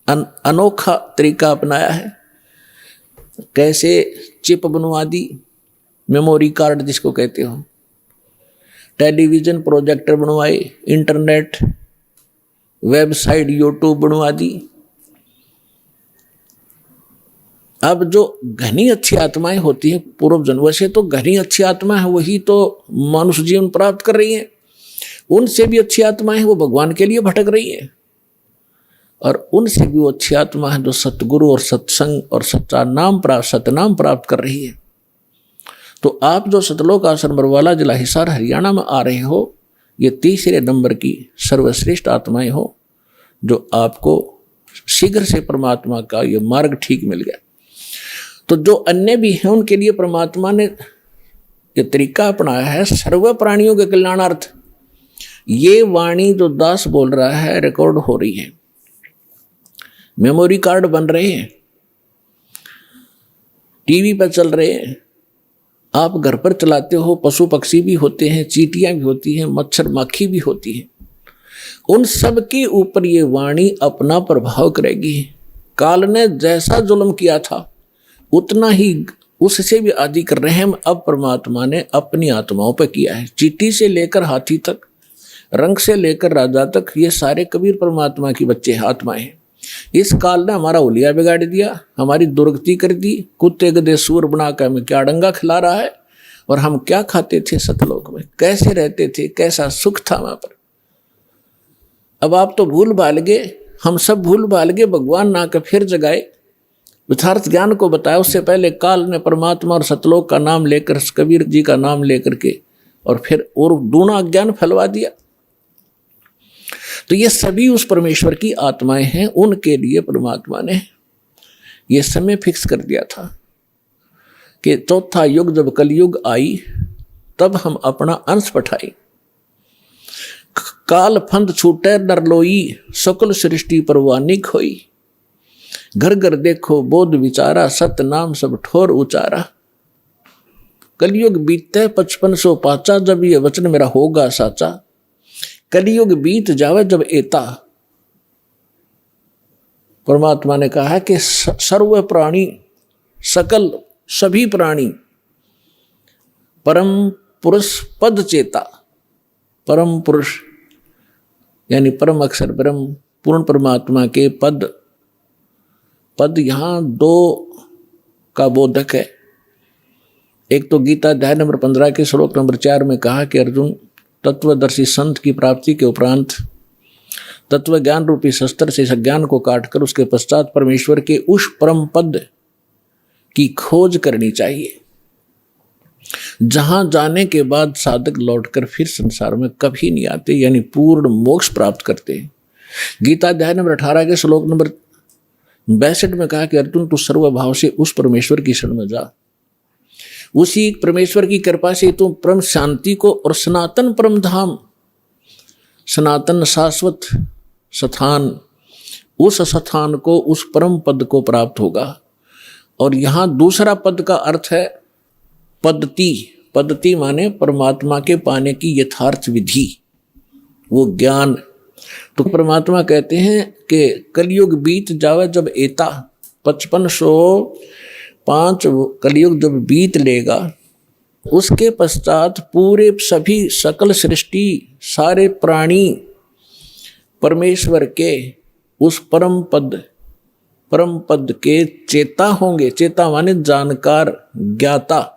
अनोखा तरीका अपनाया है। कैसे चिप बनवा दी, मेमोरी कार्ड जिसको कहते हो, टेलीविजन प्रोजेक्टर बनवाए, इंटरनेट वेबसाइट यूट्यूब बनवा दी। अब जो घनी अच्छी आत्माएं होती हैं पूर्व जन्म से, तो घनी अच्छी आत्मा है वही तो मनुष्य जीवन प्राप्त कर रही हैं। उनसे भी अच्छी आत्माएं वो भगवान के लिए भटक रही हैं, और उनसे भी वो अच्छी आत्मा है जो सतगुरु और सत्संग और सतनाम प्राप्त कर रही है। तो आप जो सतलोक आश्रम बरवाला जिला हिसार हरियाणा में आ रहे हो, ये तीसरे नंबर की सर्वश्रेष्ठ आत्माएं हो, जो आपको शीघ्र से परमात्मा का ये मार्ग ठीक मिल गया। तो जो अन्य भी हैं उनके लिए परमात्मा ने ये तरीका अपनाया है सर्व प्राणियों के कल्याणार्थ। ये वाणी जो दास बोल रहा है रिकॉर्ड हो रही है, मेमोरी कार्ड बन रहे हैं, टीवी पर चल रहे हैं, आप घर पर चलाते हो, पशु पक्षी भी होते हैं, चींटियां भी होती हैं, मच्छर माखी भी होती है, उन सब के ऊपर ये वाणी अपना प्रभाव करेगी। काल ने जैसा जुल्म किया था उतना ही उससे भी अधिक रहम अब परमात्मा ने अपनी आत्माओं पर किया है। चींटी से लेकर हाथी तक, रंग से लेकर राजा तक, ये सारे कबीर परमात्मा की बच्चे आत्माएं हैं। इस काल ने हमारा उलिया बिगाड़ दिया, हमारी दुर्गति कर दी, कुत्ते गधे सूर बना कर हमें क्या डंगा खिला रहा है, और हम क्या खाते थे सतलोक में, कैसे रहते थे, कैसा सुख था वहां पर। अब आप तो भूल भाल गए, हम सब भूल भाल गए, भगवान ना कर फिर जगाए, यथार्थ ज्ञान को बताया। उससे पहले काल ने परमात्मा और सतलोक का नाम लेकर, कबीर जी का नाम लेकर के, और फिर और दूना ज्ञान फैलवा दिया। तो ये सभी उस परमेश्वर की आत्माएं हैं, उनके लिए परमात्मा ने ये समय फिक्स कर दिया था कि चौथा युग जब कलयुग आई तब हम अपना अंश पठाई। काल फंद छूटे नरलोई, सकल सृष्टि परवानी खोई, घर घर देखो बोध विचारा, सत नाम सब ठोर उचारा। कलयुग बीते 5500 पाचा, जब ये वचन मेरा होगा साचा, कलयुग बीत जावे जब एता। परमात्मा ने कहा है कि सर्व प्राणी, सकल सभी प्राणी परम पुरुष पद चेता, परम पुरुष यानी परम अक्षर ब्रह्म पूर्ण परमात्मा के पद यहां दो का बोधक है। एक तो गीता अध्याय नंबर 15 के श्लोक नंबर 4 में कहा कि अर्जुन, तत्वदर्शी संत की प्राप्ति के उपरांत तत्व ज्ञान रूपी शस्त्र से ज्ञान को काटकर उसके पश्चात परमेश्वर के उस परम पद की खोज करनी चाहिए, जहां जाने के बाद साधक लौटकर फिर संसार में कभी नहीं आते, यानी पूर्ण मोक्ष प्राप्त करते हैं। गीता अध्याय नंबर 18 के श्लोक नंबर 62 में कहा कि अर्जुन, तू सर्वभाव से उस परमेश्वर की शरण में जा, उसी परमेश्वर की कृपा से तुम परम शांति को और सनातन परम धाम, सनातन शाश्वत स्थान, उस स्थान को, उस परम पद को प्राप्त होगा। और यहां दूसरा पद का अर्थ है पद्धति। पद्धति माने परमात्मा के पाने की यथार्थ विधि, वो ज्ञान। तो परमात्मा कहते हैं कि कलयुग बीत जावे जब एता, 5505 कलयुग जब बीत लेगा, उसके पश्चात पूरे सभी सकल सृष्टि सारे प्राणी परमेश्वर के उस परम पद के चेता होंगे। चेता माने जानकार, ज्ञाता।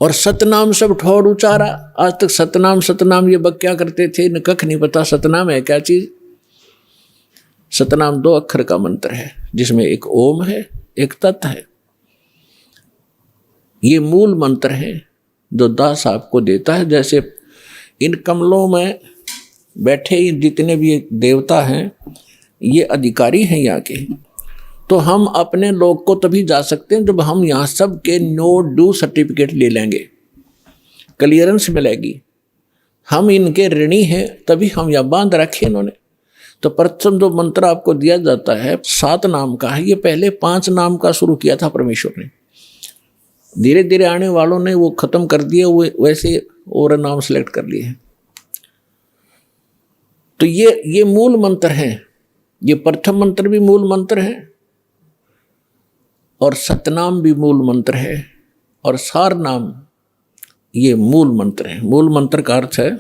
और सतनाम सब ठोर उचारा। आज तक सतनाम ये बक क्या करते थे, न कख नहीं पता सतनाम है क्या चीज। सतनाम 2 अक्षर का मंत्र है, जिसमें एक ओम है, एक तत् है। ये मूल मंत्र है जो दास आपको देता है। जैसे इन कमलों में बैठे जितने भी देवता हैं, ये अधिकारी हैं यहाँ के। तो हम अपने लोग को तभी जा सकते हैं जब हम यहाँ सब के नो ड्यू सर्टिफिकेट ले लेंगे, क्लियरेंस मिलेगी। हम इनके ऋणी हैं, तभी हम यहाँ बांध रखे इन्होंने। तो प्रथम जो मंत्र आपको दिया जाता है 7 नाम का है, ये पहले 5 नाम का शुरू किया था परमेश्वर ने। धीरे धीरे आने वालों ने वो खत्म कर दिया, वो वैसे और नाम सेलेक्ट कर लिए। तो ये मूल मंत्र है। ये प्रथम मंत्र भी मूल मंत्र है, और सतनाम भी मूल मंत्र है, और सार नाम ये मूल मंत्र है। मूल मंत्र का अर्थ है,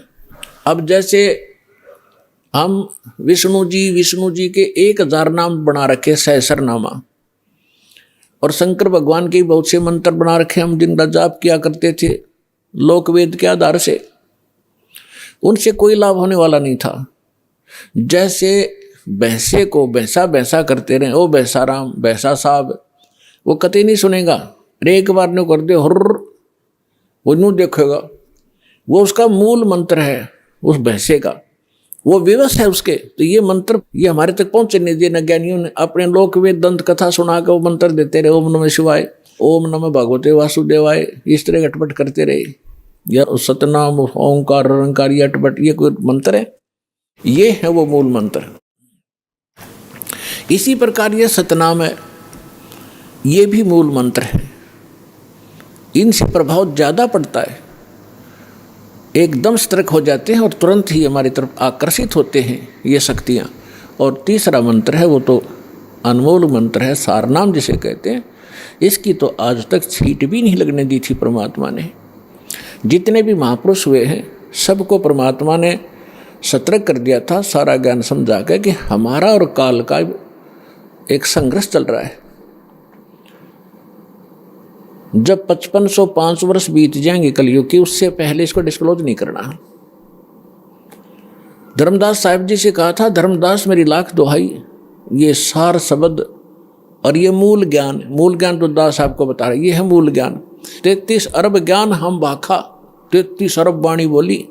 अब जैसे हम विष्णु जी के 1000 नाम बना रखे, सहस्रनामा, और शंकर भगवान के बहुत से मंत्र बना रखे हम, जिनका जाप किया करते थे लोकवेद के आधार से, उनसे कोई लाभ होने वाला नहीं था। जैसे भैंसे को भैंसा भैंसा करते रहे, ओ भैंसा राम भैंसा साहब, वो कतई नहीं सुनेगा। एक बार ने कर दे हुर्र, वो यूं देखेगा। वो उसका मूल मंत्र है उस भैंसे का, वो विवश है उसके। तो ये मंत्र ये हमारे तक पहुंचे नहीं दिए। ज्ञानियों ने अपने लोक वेद दंत कथा सुना के वो मंत्र देते रहे, ओम नमः शिवाय, ओम नमः भगवते वासुदेवाय, इस तरह अटपट करते रहे। या सतनाम ओंकार रंकार ये अटपट, ये कोई मंत्र है? ये है वो मूल मंत्र। इसी प्रकार ये सतनाम है, ये भी मूल मंत्र है। इनसे प्रभाव ज्यादा पड़ता है, एकदम सतर्क हो जाते हैं और तुरंत ही हमारी तरफ आकर्षित होते हैं ये शक्तियाँ। और तीसरा मंत्र है वो तो अनमोल मंत्र है, सारनाम जिसे कहते हैं। इसकी तो आज तक छींट भी नहीं लगने दी थी परमात्मा ने। जितने भी महापुरुष हुए हैं सबको परमात्मा ने सतर्क कर दिया था, सारा ज्ञान समझा के कि हमारा और काल का एक संघर्ष चल रहा है। जब 5505 वर्ष बीत जाएंगे कलयुग की, उससे पहले इसको डिस्क्लोज नहीं करना। धर्मदास साहिब जी से कहा था, धर्मदास मेरी लाख दुहाई, ये सार शब्द और ये मूल ज्ञान तो दास साहब को बता रहे, ये है मूल ज्ञान। 33 अरब ज्ञान हम भाखा, 33 अरब वाणी बोली,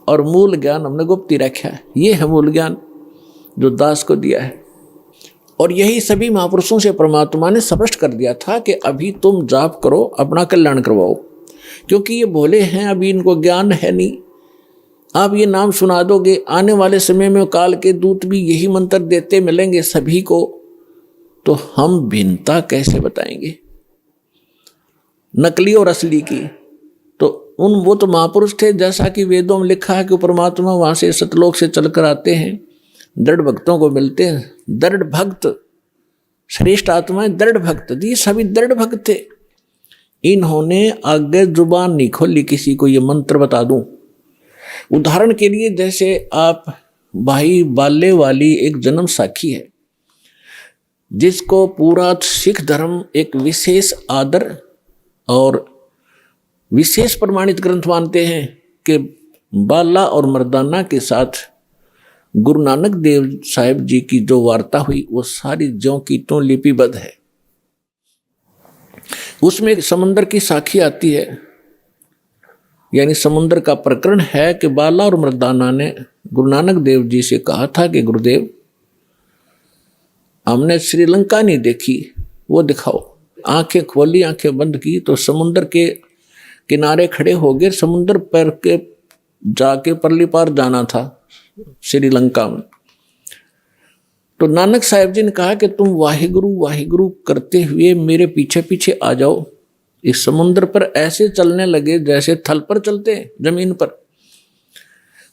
और मूल ज्ञान हमने गुप्ती रखा है। ये है मूल ज्ञान जो दास को दिया है। और यही सभी महापुरुषों से परमात्मा ने स्पष्ट कर दिया था कि अभी तुम जाप करो, अपना कल्याण करवाओ, क्योंकि ये भोले हैं, अभी इनको ज्ञान है नहीं। आप ये नाम सुना दोगे, आने वाले समय में काल के दूत भी यही मंत्र देते मिलेंगे सभी को, तो हम भिन्नता कैसे बताएंगे नकली और असली की? तो वो तो महापुरुष थे, जैसा कि वेदों में लिखा है कि परमात्मा वहां से सतलोक से चलकर आते हैं, दृढ़ भक्तों को मिलते हैं। दृढ़ भक्त श्रेष्ठ आत्माएं, दृढ़ भक्त, ये सभी दृढ़ भक्त थे। इन्होंने आगे जुबान नहीं खोली किसी को ये मंत्र बता दूं। उदाहरण के लिए जैसे आप भाई बाले वाली एक जन्म साखी है, जिसको पूरा सिख धर्म एक विशेष आदर और विशेष प्रमाणित ग्रंथ मानते हैं कि बाला और मर्दाना के साथ गुरु नानक देव साहिब जी की जो वार्ता हुई वो सारी ज्यों की त्यों लिपिबद्ध है। उसमें एक समुद्र की साखी आती है, यानी समुद्र का प्रकरण है कि बाला और मर्दाना ने गुरु नानक देव जी से कहा था कि गुरुदेव हमने श्रीलंका नहीं देखी, वो दिखाओ। आंखें खोली, आंखें बंद की तो समुद्र के किनारे खड़े हो गए। समुद्र पर के जाके परली पार जाना था श्रीलंका में। तो नानक साहिब जी ने कहा कि तुम वाहिगुरु वाहिगुरु करते हुए मेरे पीछे पीछे आ जाओ। इस समुद्र पर ऐसे चलने लगे जैसे थल पर चलते हैं, जमीन पर।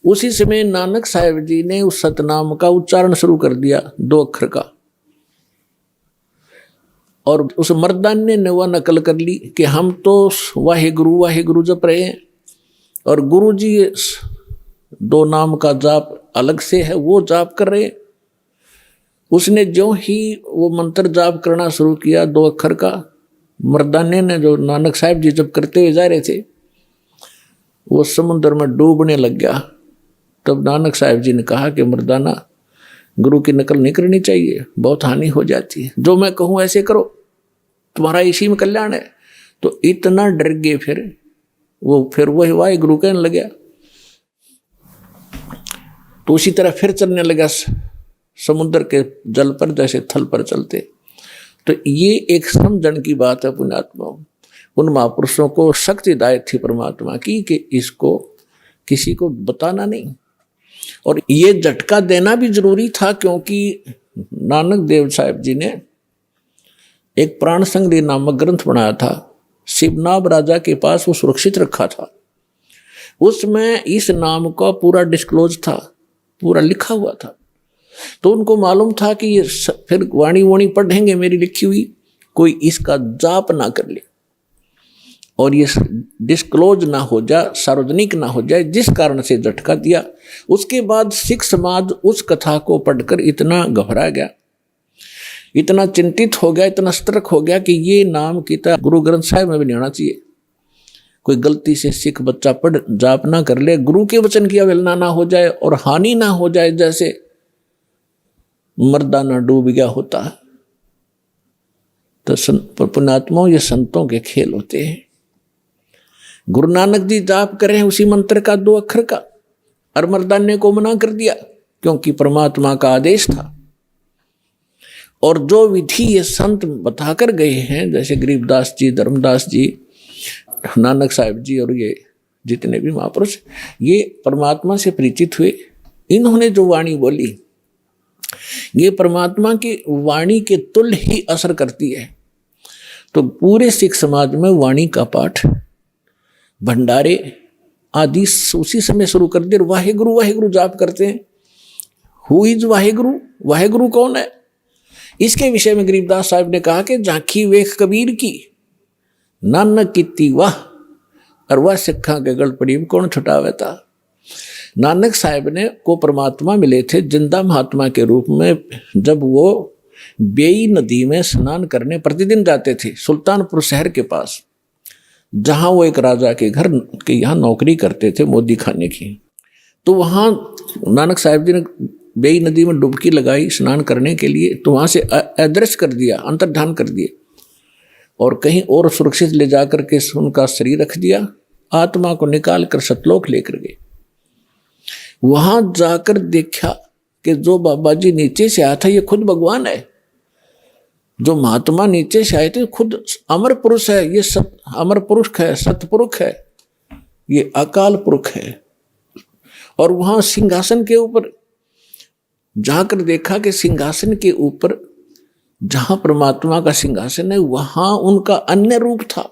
उसी समय नानक साहिब जी ने उस सतनाम का उच्चारण शुरू कर दिया, 2 अक्षर का, और उस मर्दाने ने वह नकल कर ली कि हम तो वाहिगुरु वाहिगुरु जप रहे हैं और गुरु जी 2 नाम का जाप अलग से है, वो जाप कर रहे हैं। उसने जो ही वो मंत्र जाप करना शुरू किया 2 अक्षर का, मर्दाने ने जो नानक साहिब जी जब करते हुए जा रहे थे वो समुद्र में डूबने लग गया। तब नानक साहिब जी ने कहा कि मर्दाना, गुरु की नकल नहीं करनी चाहिए, बहुत हानि हो जाती है। जो मैं कहूँ ऐसे करो, तुम्हारा इसी में कल्याण है। तो इतना डर गए फिर वही वाहे गुरु कहने लग गया। तो उसी तरह फिर चलने लगा समुद्र के जल पर जैसे थल पर चलते। तो ये एक समझण की बात है पुण्यात्मा। उन महापुरुषों को शक्तिदायक थी परमात्मा की कि इसको किसी को बताना नहीं, और ये झटका देना भी जरूरी था, क्योंकि नानक देव साहिब जी ने एक प्राण संग्रह नामक ग्रंथ बनाया था, शिवनाभ राजा के पास वो सुरक्षित रखा था। उसमें इस नाम का पूरा डिस्क्लोज था, पूरा लिखा हुआ था। तो उनको मालूम था कि ये फिर वाणी पढ़ेंगे मेरी लिखी हुई, कोई इसका जाप ना कर ले और ये डिस्क्लोज ना हो जाए, सार्वजनिक ना हो जाए, जिस कारण से झटका दिया। उसके बाद सिख समाज उस कथा को पढ़कर इतना घबरा गया इतना चिंतित हो गया, इतना सतर्क हो गया कि ये नाम की तरह गुरु ग्रंथ साहिब में भी नहीं होना चाहिए। कोई गलती से सिख बच्चा पढ़ जाप ना कर ले, गुरु के वचन की अवहेलना ना हो जाए और हानि ना हो जाए, जैसे मर्दाना डूब गया होता है। तो पुण्यात्माओं, ये संतों के खेल होते हैं। गुरु नानक जी जाप कर रहे हैं उसी मंत्र का 2 अक्षर का, और मर्दाने को मना कर दिया क्योंकि परमात्मा का आदेश था। और जो विधि ये संत बताकर गए हैं, जैसे गरीबदास जी, धर्मदास जी, नानक साहिब जी और ये जितने भी महापुरुष, ये परमात्मा से परिचित हुए। इन्होंने जो वाणी बोली, ये परमात्मा की वाणी के तुल्य ही असर करती है। तो पूरे सिख समाज में वाणी का पाठ, भंडारे आदि उसी समय शुरू कर दिए। वाहेगुरु वाहेगुरु जाप करते हैं। Who is Waheguru? वाहेगुरु कौन है? इसके विषय में गरीबदास साहब ने कहा कि झांकी वेख कबीर की, नानक कीती वाह, और वह सिखा के गल पड़ी कौन छुटावे था। नानक साहब ने को परमात्मा मिले थे जिंदा महात्मा के रूप में, जब वो बेई नदी में स्नान करने प्रतिदिन जाते थे, सुल्तानपुर शहर के पास, जहां वो एक राजा के घर के यहाँ नौकरी करते थे, मोदी खाने की। तो वहां नानक साहब जी ने बेई नदी में डुबकी लगाई स्नान करने के लिए, तो वहां से अदृश्य कर दिया, अंतर्धान कर दिए, और कहीं और सुरक्षित ले जाकर के उनका शरीर रख दिया। आत्मा को निकाल कर सतलोक लेकर गए। वहां जाकर देखा कि जो बाबा जी नीचे से आया था ये खुद भगवान है। जो महात्मा नीचे से आए थे खुद अमर पुरुष है। ये अमर पुरुष है, सतपुरुष है, ये अकाल पुरुष है। और वहां सिंहासन के ऊपर जाकर देखा कि सिंहासन के ऊपर जहां परमात्मा का सिंहासन है, वहां उनका अन्य रूप था,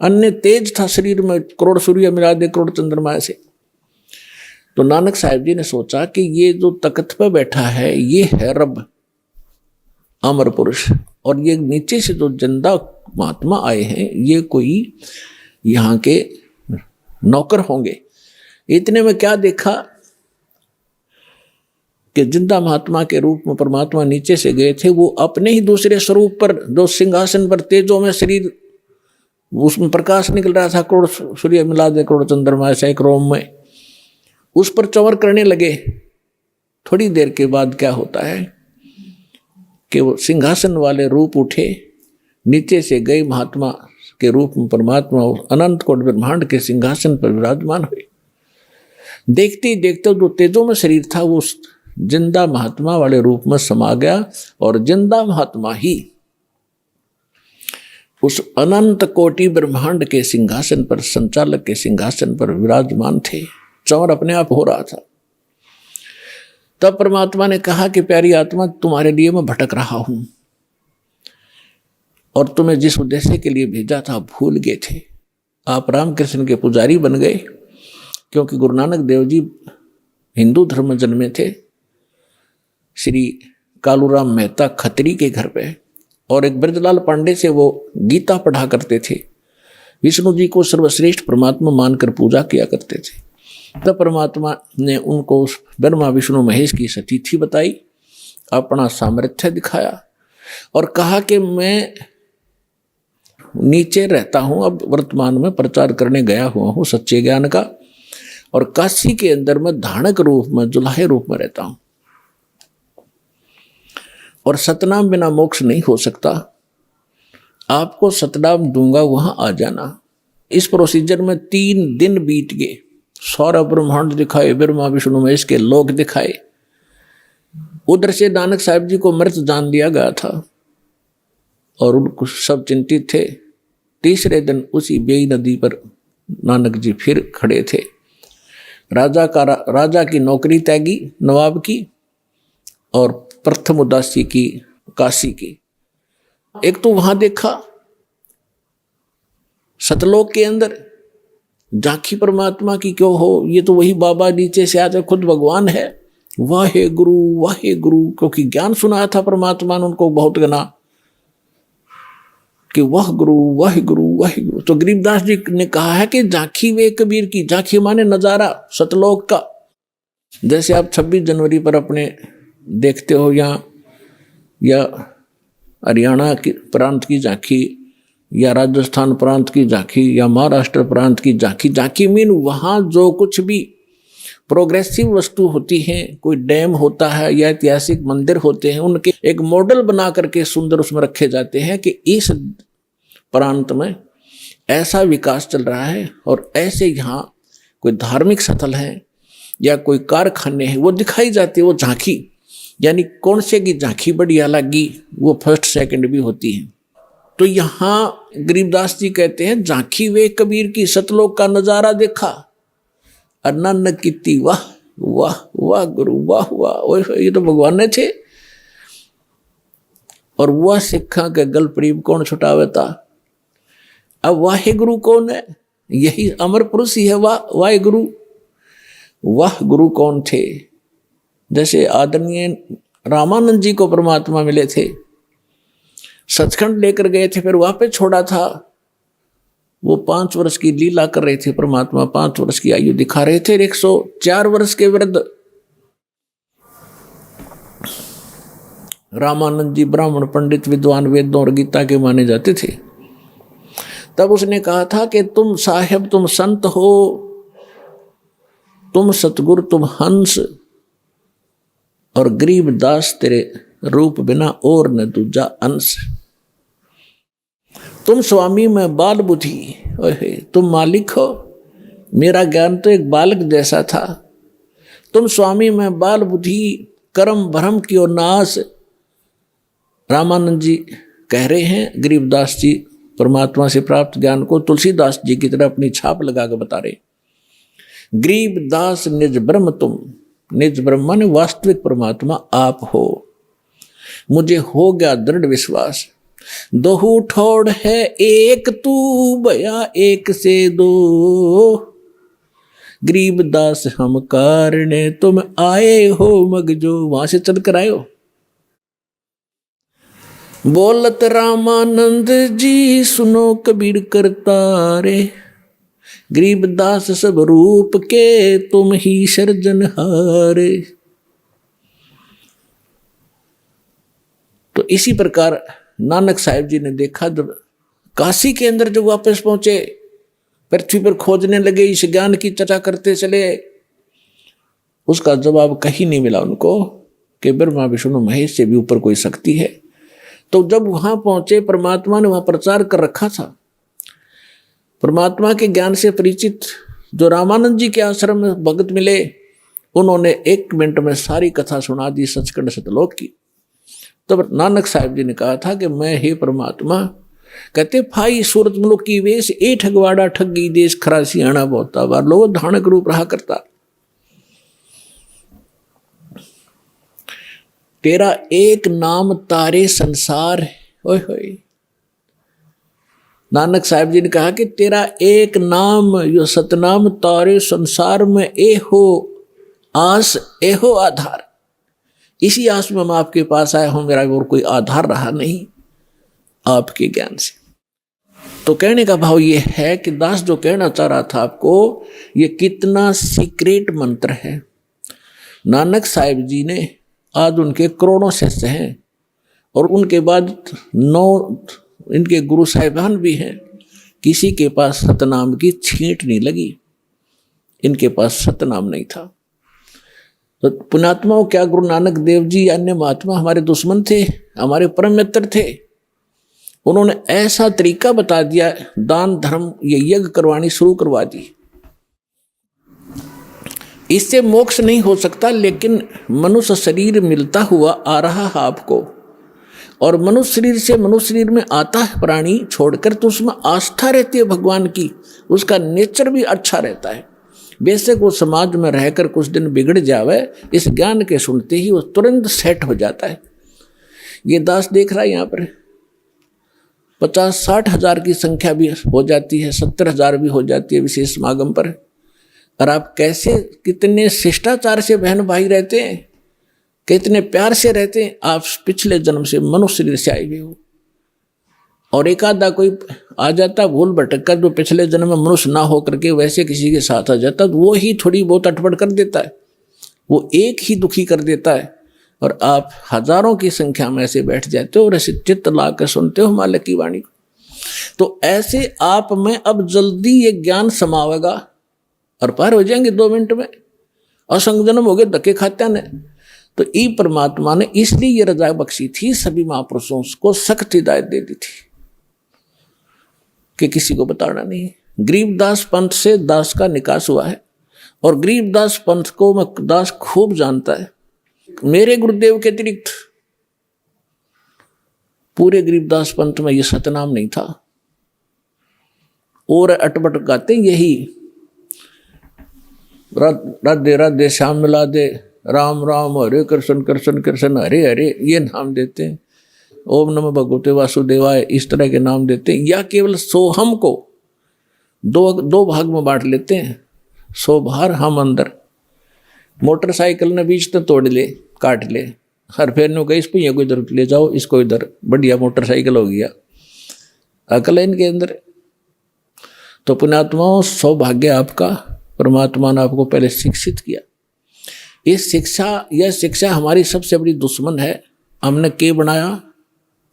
अन्य तेज था शरीर में, करोड़ सूर्य मिला दे करोड़ चंद्रमा से। तो नानक साहिब जी ने सोचा कि ये जो तख्त पर बैठा है ये है रब, अमर पुरुष, और ये नीचे से जो जिंदा महात्मा आए हैं ये कोई यहाँ के नौकर होंगे। इतने में क्या देखा कि जिंदा महात्मा के रूप में परमात्मा नीचे से गए थे, वो अपने ही दूसरे स्वरूप पर, जो सिंहासन पर तेजों में शरीर, उसमें प्रकाश निकल रहा था, करोड़ सूर्य मिला दे करोड़ चंद्रमा ऐसा एक रोम में, उस पर चंवर करने लगे। थोड़ी देर के बाद क्या होता है कि वो सिंहासन वाले रूप उठे, नीचे से गए महात्मा के रूप में परमात्मा अनंत कोटि ब्रह्मांड के सिंहासन पर विराजमान हुए। देखते ही देखते जो तेजों में शरीर था वो जिंदा महात्मा वाले रूप में समा गया, और जिंदा महात्मा ही उस अनंत कोटि ब्रह्मांड के सिंहासन पर, संचालक के सिंहासन पर विराजमान थे। चंवर अपने आप हो रहा था। तब परमात्मा ने कहा कि प्यारी आत्मा, तुम्हारे लिए मैं भटक रहा हूं, और तुम्हें जिस उद्देश्य के लिए भेजा था भूल गए थे। आप रामकृष्ण के पुजारी बन गए, क्योंकि गुरु नानक देव जी हिंदू धर्म में जन्मे थे, श्री कालूराम मेहता खत्री के घर पे, और एक ब्रजलाल पांडे से वो गीता पढ़ा करते थे। विष्णु जी को सर्वश्रेष्ठ परमात्मा मानकर पूजा किया करते थे। तब परमात्मा ने उनको ब्रह्मा विष्णु महेश की सतिथि बताई, अपना सामर्थ्य दिखाया और कहा कि मैं नीचे रहता हूं, अब वर्तमान में प्रचार करने गया हुआ हूं सच्चे ज्ञान का, और काशी के अंदर में धानक रूप में, जुलाहे रूप में रहता हूं, और सतनाम बिना मोक्ष नहीं हो सकता। आपको सतनाम दूंगा, वहां आ जाना। इस प्रोसीजर में 3 दिन बीत गए। सौरभ ब्रह्मांड दिखाए, ब्रह्मा विष्णु महेश के लोक दिखाए। उधर से नानक साहिब जी को मृत जान लिया गया था और उनको सब चिंतित थे। तीसरे दिन उसी बेई नदी पर नानक जी फिर खड़े थे। राजा की नौकरी त्यागी, नवाब की, और प्रथम उदासी की, काशी की। एक तो वहां देखा सतलोक के अंदर झांकी परमात्मा की क्यों हो, ये तो वही बाबा नीचे से आते खुद भगवान है। वाहे गुरु, क्योंकि ज्ञान सुनाया था परमात्मा ने उनको बहुत गना कि वाह गुरु। तो गरीबदास जी ने कहा है कि झांकी वे कबीर की, झांकी माने नजारा सतलोक का। जैसे आप 26 जनवरी पर अपने देखते हो या हरियाणा की प्रांत की झांकी या राजस्थान प्रांत की झांकी या महाराष्ट्र प्रांत की झांकी। झांकी मीन वहाँ जो कुछ भी प्रोग्रेसिव वस्तु होती हैं, कोई डैम होता है या ऐतिहासिक मंदिर होते हैं, उनके एक मॉडल बना करके सुंदर उसमें रखे जाते हैं कि इस प्रांत में ऐसा विकास चल रहा है और ऐसे यहाँ कोई धार्मिक स्थल है या कोई कारखाने हैं, वो दिखाई जाती है। वो झांकी यानी कौन से की झांकी बढ़िया लगी, वो फर्स्ट सेकंड भी होती है। तो यहाँ गरीबदास जी कहते हैं झांकी वे कबीर की सतलोक का नजारा देखा और नानक कीती वाह वाह वाह गुरु वाह वाह। ये तो भगवान ने थे। और वह सिखा के गल प्रीब कौन छुटावे था। अब वाहे गुरु कौन है? यही अमर पुरुष ही है। वाहे गुरु। वाह गुरु कौन थे? जैसे आदरणीय रामानंद जी को परमात्मा मिले थे, सचखंड लेकर गए थे, फिर वहां पे छोड़ा था। वो 5 वर्ष की लीला कर रहे थे, परमात्मा 5 वर्ष की आयु दिखा रहे थे। 104 वर्ष के वृद्ध रामानंद जी ब्राह्मण पंडित विद्वान वेदों और गीता के माने जाते थे। तब उसने कहा था कि तुम साहेब, तुम संत हो, तुम सतगुरु, तुम हंस, और गरीब दास तेरे रूप बिना और न दूजा अंश। तुम स्वामी में बाल बुद्धि, तुम मालिक हो। मेरा ज्ञान तो एक बालक जैसा था। तुम स्वामी में बाल बुद्धि, कर्म भ्रम की और नाश। रामानंद जी कह रहे हैं, गरीबदास जी परमात्मा से प्राप्त ज्ञान को तुलसीदास जी की तरह अपनी छाप लगा कर बता रहे। गरीबदास निज ब्रह्म तुम, निज ब्रह्मा ने वास्तविक परमात्मा आप हो। मुझे हो गया दृढ़ विश्वास, दोहू ठोड़ है एक तू, भया एक से दो। गरीबदास हम कारणे तुम आए हो मगजो। वहां से चल कर आए हो। बोलत रामानंद जी सुनो कबीर करतारे, गरीबदास सब रूप के तुम ही सर्जनहारे। तो इसी प्रकार नानक साहिब जी ने देखा, जब काशी के अंदर जब वापस पहुंचे, पृथ्वी पर खोजने लगे, इस ज्ञान की चर्चा करते चले, उसका जवाब कहीं नहीं मिला उनको कि ब्रह्मा विष्णु महेश से भी ऊपर कोई शक्ति है। तो जब वहां पहुंचे, परमात्मा ने वहां प्रचार कर रखा था। परमात्मा के ज्ञान से परिचित जो रामानंद जी के आश्रम में भगत मिले, उन्होंने 1 मिनट में सारी कथा सुना दी सचखंड सतलोक की। तब नानक साहिब जी ने कहा था कि मैं हे परमात्मा, कहते फाई सूरत मुलुक की वेश, ए ठगवाड़ा ठगी देश, खरासी आना बहुता बार लो धानक रूप रहा करता। तेरा एक नाम तारे संसार। ओए होए, नानक साहिब जी ने कहा कि तेरा एक नाम, यो सतनाम तारे संसार में, ए हो आस, ए हो आधार। इसी आस में मैं आपके पास आया हूं, मेरा और कोई आधार रहा नहीं आपके ज्ञान से। तो कहने का भाव ये है कि दास जो कहना चाह रहा था आपको, ये कितना सीक्रेट मंत्र है। नानक साहिब जी ने आज उनके करोड़ों शिष्य हैं और उनके बाद 9 इनके गुरु साहिबान भी हैं। किसी के पास सतनाम की छींट नहीं लगी, इनके पास सतनाम नहीं था। तो पुण्यात्माओं, क्या गुरु नानक देव जी अन्य महात्मा हमारे दुश्मन थे? हमारे परम मित्र थे। उन्होंने ऐसा तरीका बता दिया, दान धर्म ये यज्ञ करवानी शुरू करवा दी। इससे मोक्ष नहीं हो सकता, लेकिन मनुष्य शरीर मिलता हुआ आ रहा है आपको, और मनुष्य शरीर से मनुष्य शरीर में आता है प्राणी छोड़कर, तो उसमें आस्था रहती है भगवान की, उसका नेचर भी अच्छा रहता है। बेशक वो समाज में रहकर कुछ दिन बिगड़ जावे, इस ज्ञान के सुनते ही वो तुरंत सेट हो जाता है। ये दास देख रहा है यहाँ पर 50-60 हजार की संख्या भी हो जाती है, 70 हजार भी हो जाती है विशेष समागम पर। और आप कैसे कितने शिष्टाचार से बहन भाई रहते हैं, कितने प्यार से रहते हैं। आप पिछले जन्म से मनुष्य शरीर से आए हुए हो, और एक आधा कोई आ जाता भूल भटक कर, जो पिछले जन्म में मनुष्य ना हो करके वैसे किसी के साथ आ जाता, तो वो ही थोड़ी बहुत अटपट कर देता है, वो एक ही दुखी कर देता है। और आप हजारों की संख्या में ऐसे बैठ जाते हो और ऐसे चित्त ला कर सुनते हो मालिक की वाणी को। तो ऐसे आप में अब जल्दी ये ज्ञान समावेगा और पार हो जाएंगे 2 मिनट में। असंग जन्म हो गए धक्के खाते ने। तो ई परमात्मा ने इसलिए ये रजा बख्शी थी, सभी महापुरुषों को सख्त हिदायत दे दी थी कि किसी को बताना नहीं। गरीबदास पंथ से दास का निकास हुआ है और गरीबदास पंथ को मैं दास खूब जानता है। मेरे गुरुदेव के अतिरिक्त पूरे गरीबदास पंथ में ये सतनाम नहीं था और अटपट गाते यही राधे राधे श्याम मिला दे, राम राम हरे कृष्ण कृष्ण कृष्ण हरे हरे, ये नाम देते हैं। ओम नमः भगवते वासुदेवाय, इस तरह के नाम देते हैं। या केवल सोहम को दो भाग में बांट लेते हैं, सो बाहर हम अंदर। मोटरसाइकिल ने बीच तो तोड़ ले, काट ले, हर फेरने को इस पहिए को इधर ले जाओ, इसको इधर, बढ़िया मोटरसाइकिल हो गया। अकल है इनके अंदर। तो पुण्यात्माओं, सौभाग्य आपका, परमात्मा ने आपको पहले शिक्षित किया। इस शिक्षा, यह शिक्षा हमारी सबसे बड़ी दुश्मन है। हमने क्या बनाया?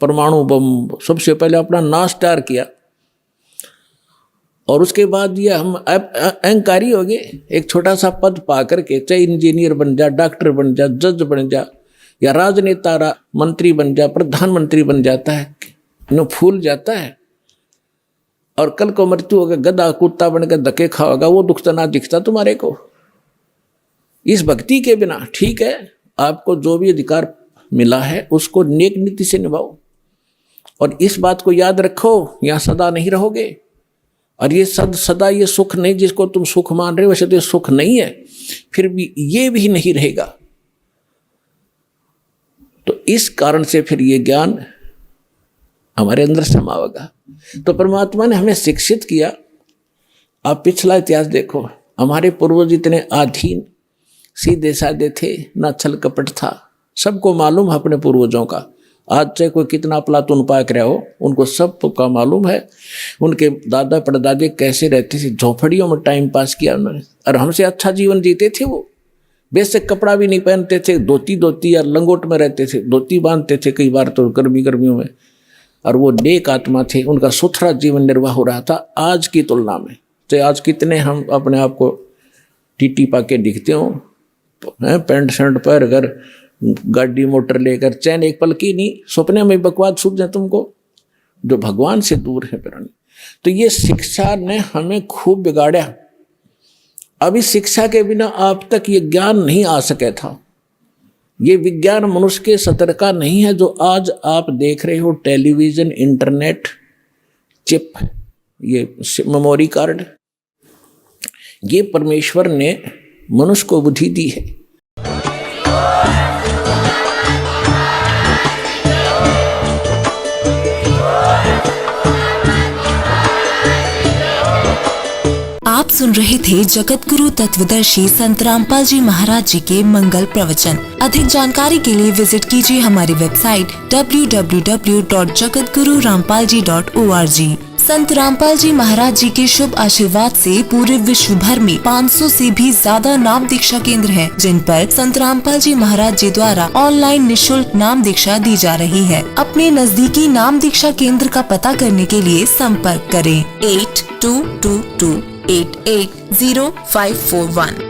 परमाणु बम। सबसे पहले अपना नाश तैयार किया और उसके बाद ये हम अहंकारी हो गए। एक छोटा सा पद पा करके, चाहे इंजीनियर बन जा, डॉक्टर बन जा, जज बन जा, या राजनेता मंत्री बन जा, प्रधानमंत्री बन जाता है, नो फूल जाता है। और कल को मृत्यु होगा, गधा कुत्ता बनकर धक्के खाओगा, वो दुख तो ना दिखता तुम्हारे को। इस भक्ति के बिना, ठीक है, आपको जो भी अधिकार मिला है उसको नेक नीति से निभाओ और इस बात को याद रखो, यहाँ सदा नहीं रहोगे। और ये सदा ये सुख नहीं, जिसको तुम सुख मान रहे हो वैसे तो ये सुख नहीं है, फिर भी ये भी नहीं रहेगा। तो इस कारण से फिर ये ज्ञान हमारे अंदर समावेगा। तो परमात्मा ने हमें शिक्षित किया। आप पिछला इतिहास देखो, हमारे पूर्वज इतने आधीन सीधे साधे थे, ना छल कपट था। सबको मालूम है अपने पूर्वजों का। आज चाहे कोई कितना प्लातून पाक रहा हो, उनको सब का मालूम है उनके दादा परदादे कैसे रहते थे। झोपड़ियों में टाइम पास किया उन्होंने और हमसे अच्छा जीवन जीते थे। वो बेसिक कपड़ा भी नहीं पहनते थे, धोती या लंगोट में रहते थे, धोती बांधते थे कई बार तो गर्मियों में। और वो नेक आत्मा थे, उनका सुथरा जीवन निर्वाह हो रहा था आज की तुलना में। चाहे आज कितने हम अपने आप को टीटी पाके दिखते हो, पैंट शर्ट पर, अगर गाड़ी मोटर लेकर, चैन एक पल की नहीं, सपने में बकवाद सूझ जाए तुमको, जो भगवान से दूर है प्राणी। तो ये शिक्षा ने हमें खूब बिगाड़ा। अभी शिक्षा के बिना आप तक ये ज्ञान नहीं आ सके था। ये विज्ञान मनुष्य के सतर का नहीं है जो आज आप देख रहे हो। टेलीविजन, इंटरनेट, चिप, ये मेमोरी कार्ड, ये परमेश्वर ने मनुष्य को बुद्धि दी है। आप सुन रहे थे जगत गुरु तत्वदर्शी संत रामपाल जी महाराज जी के मंगल प्रवचन। अधिक जानकारी के लिए विजिट कीजिए हमारी वेबसाइट www.jagatgururampalji.org। संत रामपाल जी महाराज जी के शुभ आशीर्वाद से पूरे विश्व भर में 500 से भी ज्यादा नाम दीक्षा केंद्र हैं, जिन पर संत रामपाल जी महाराज जी द्वारा ऑनलाइन निशुल्क नाम दीक्षा दी जा रही है। अपने नजदीकी नाम दीक्षा केंद्र का पता करने के लिए संपर्क करें 8222880541।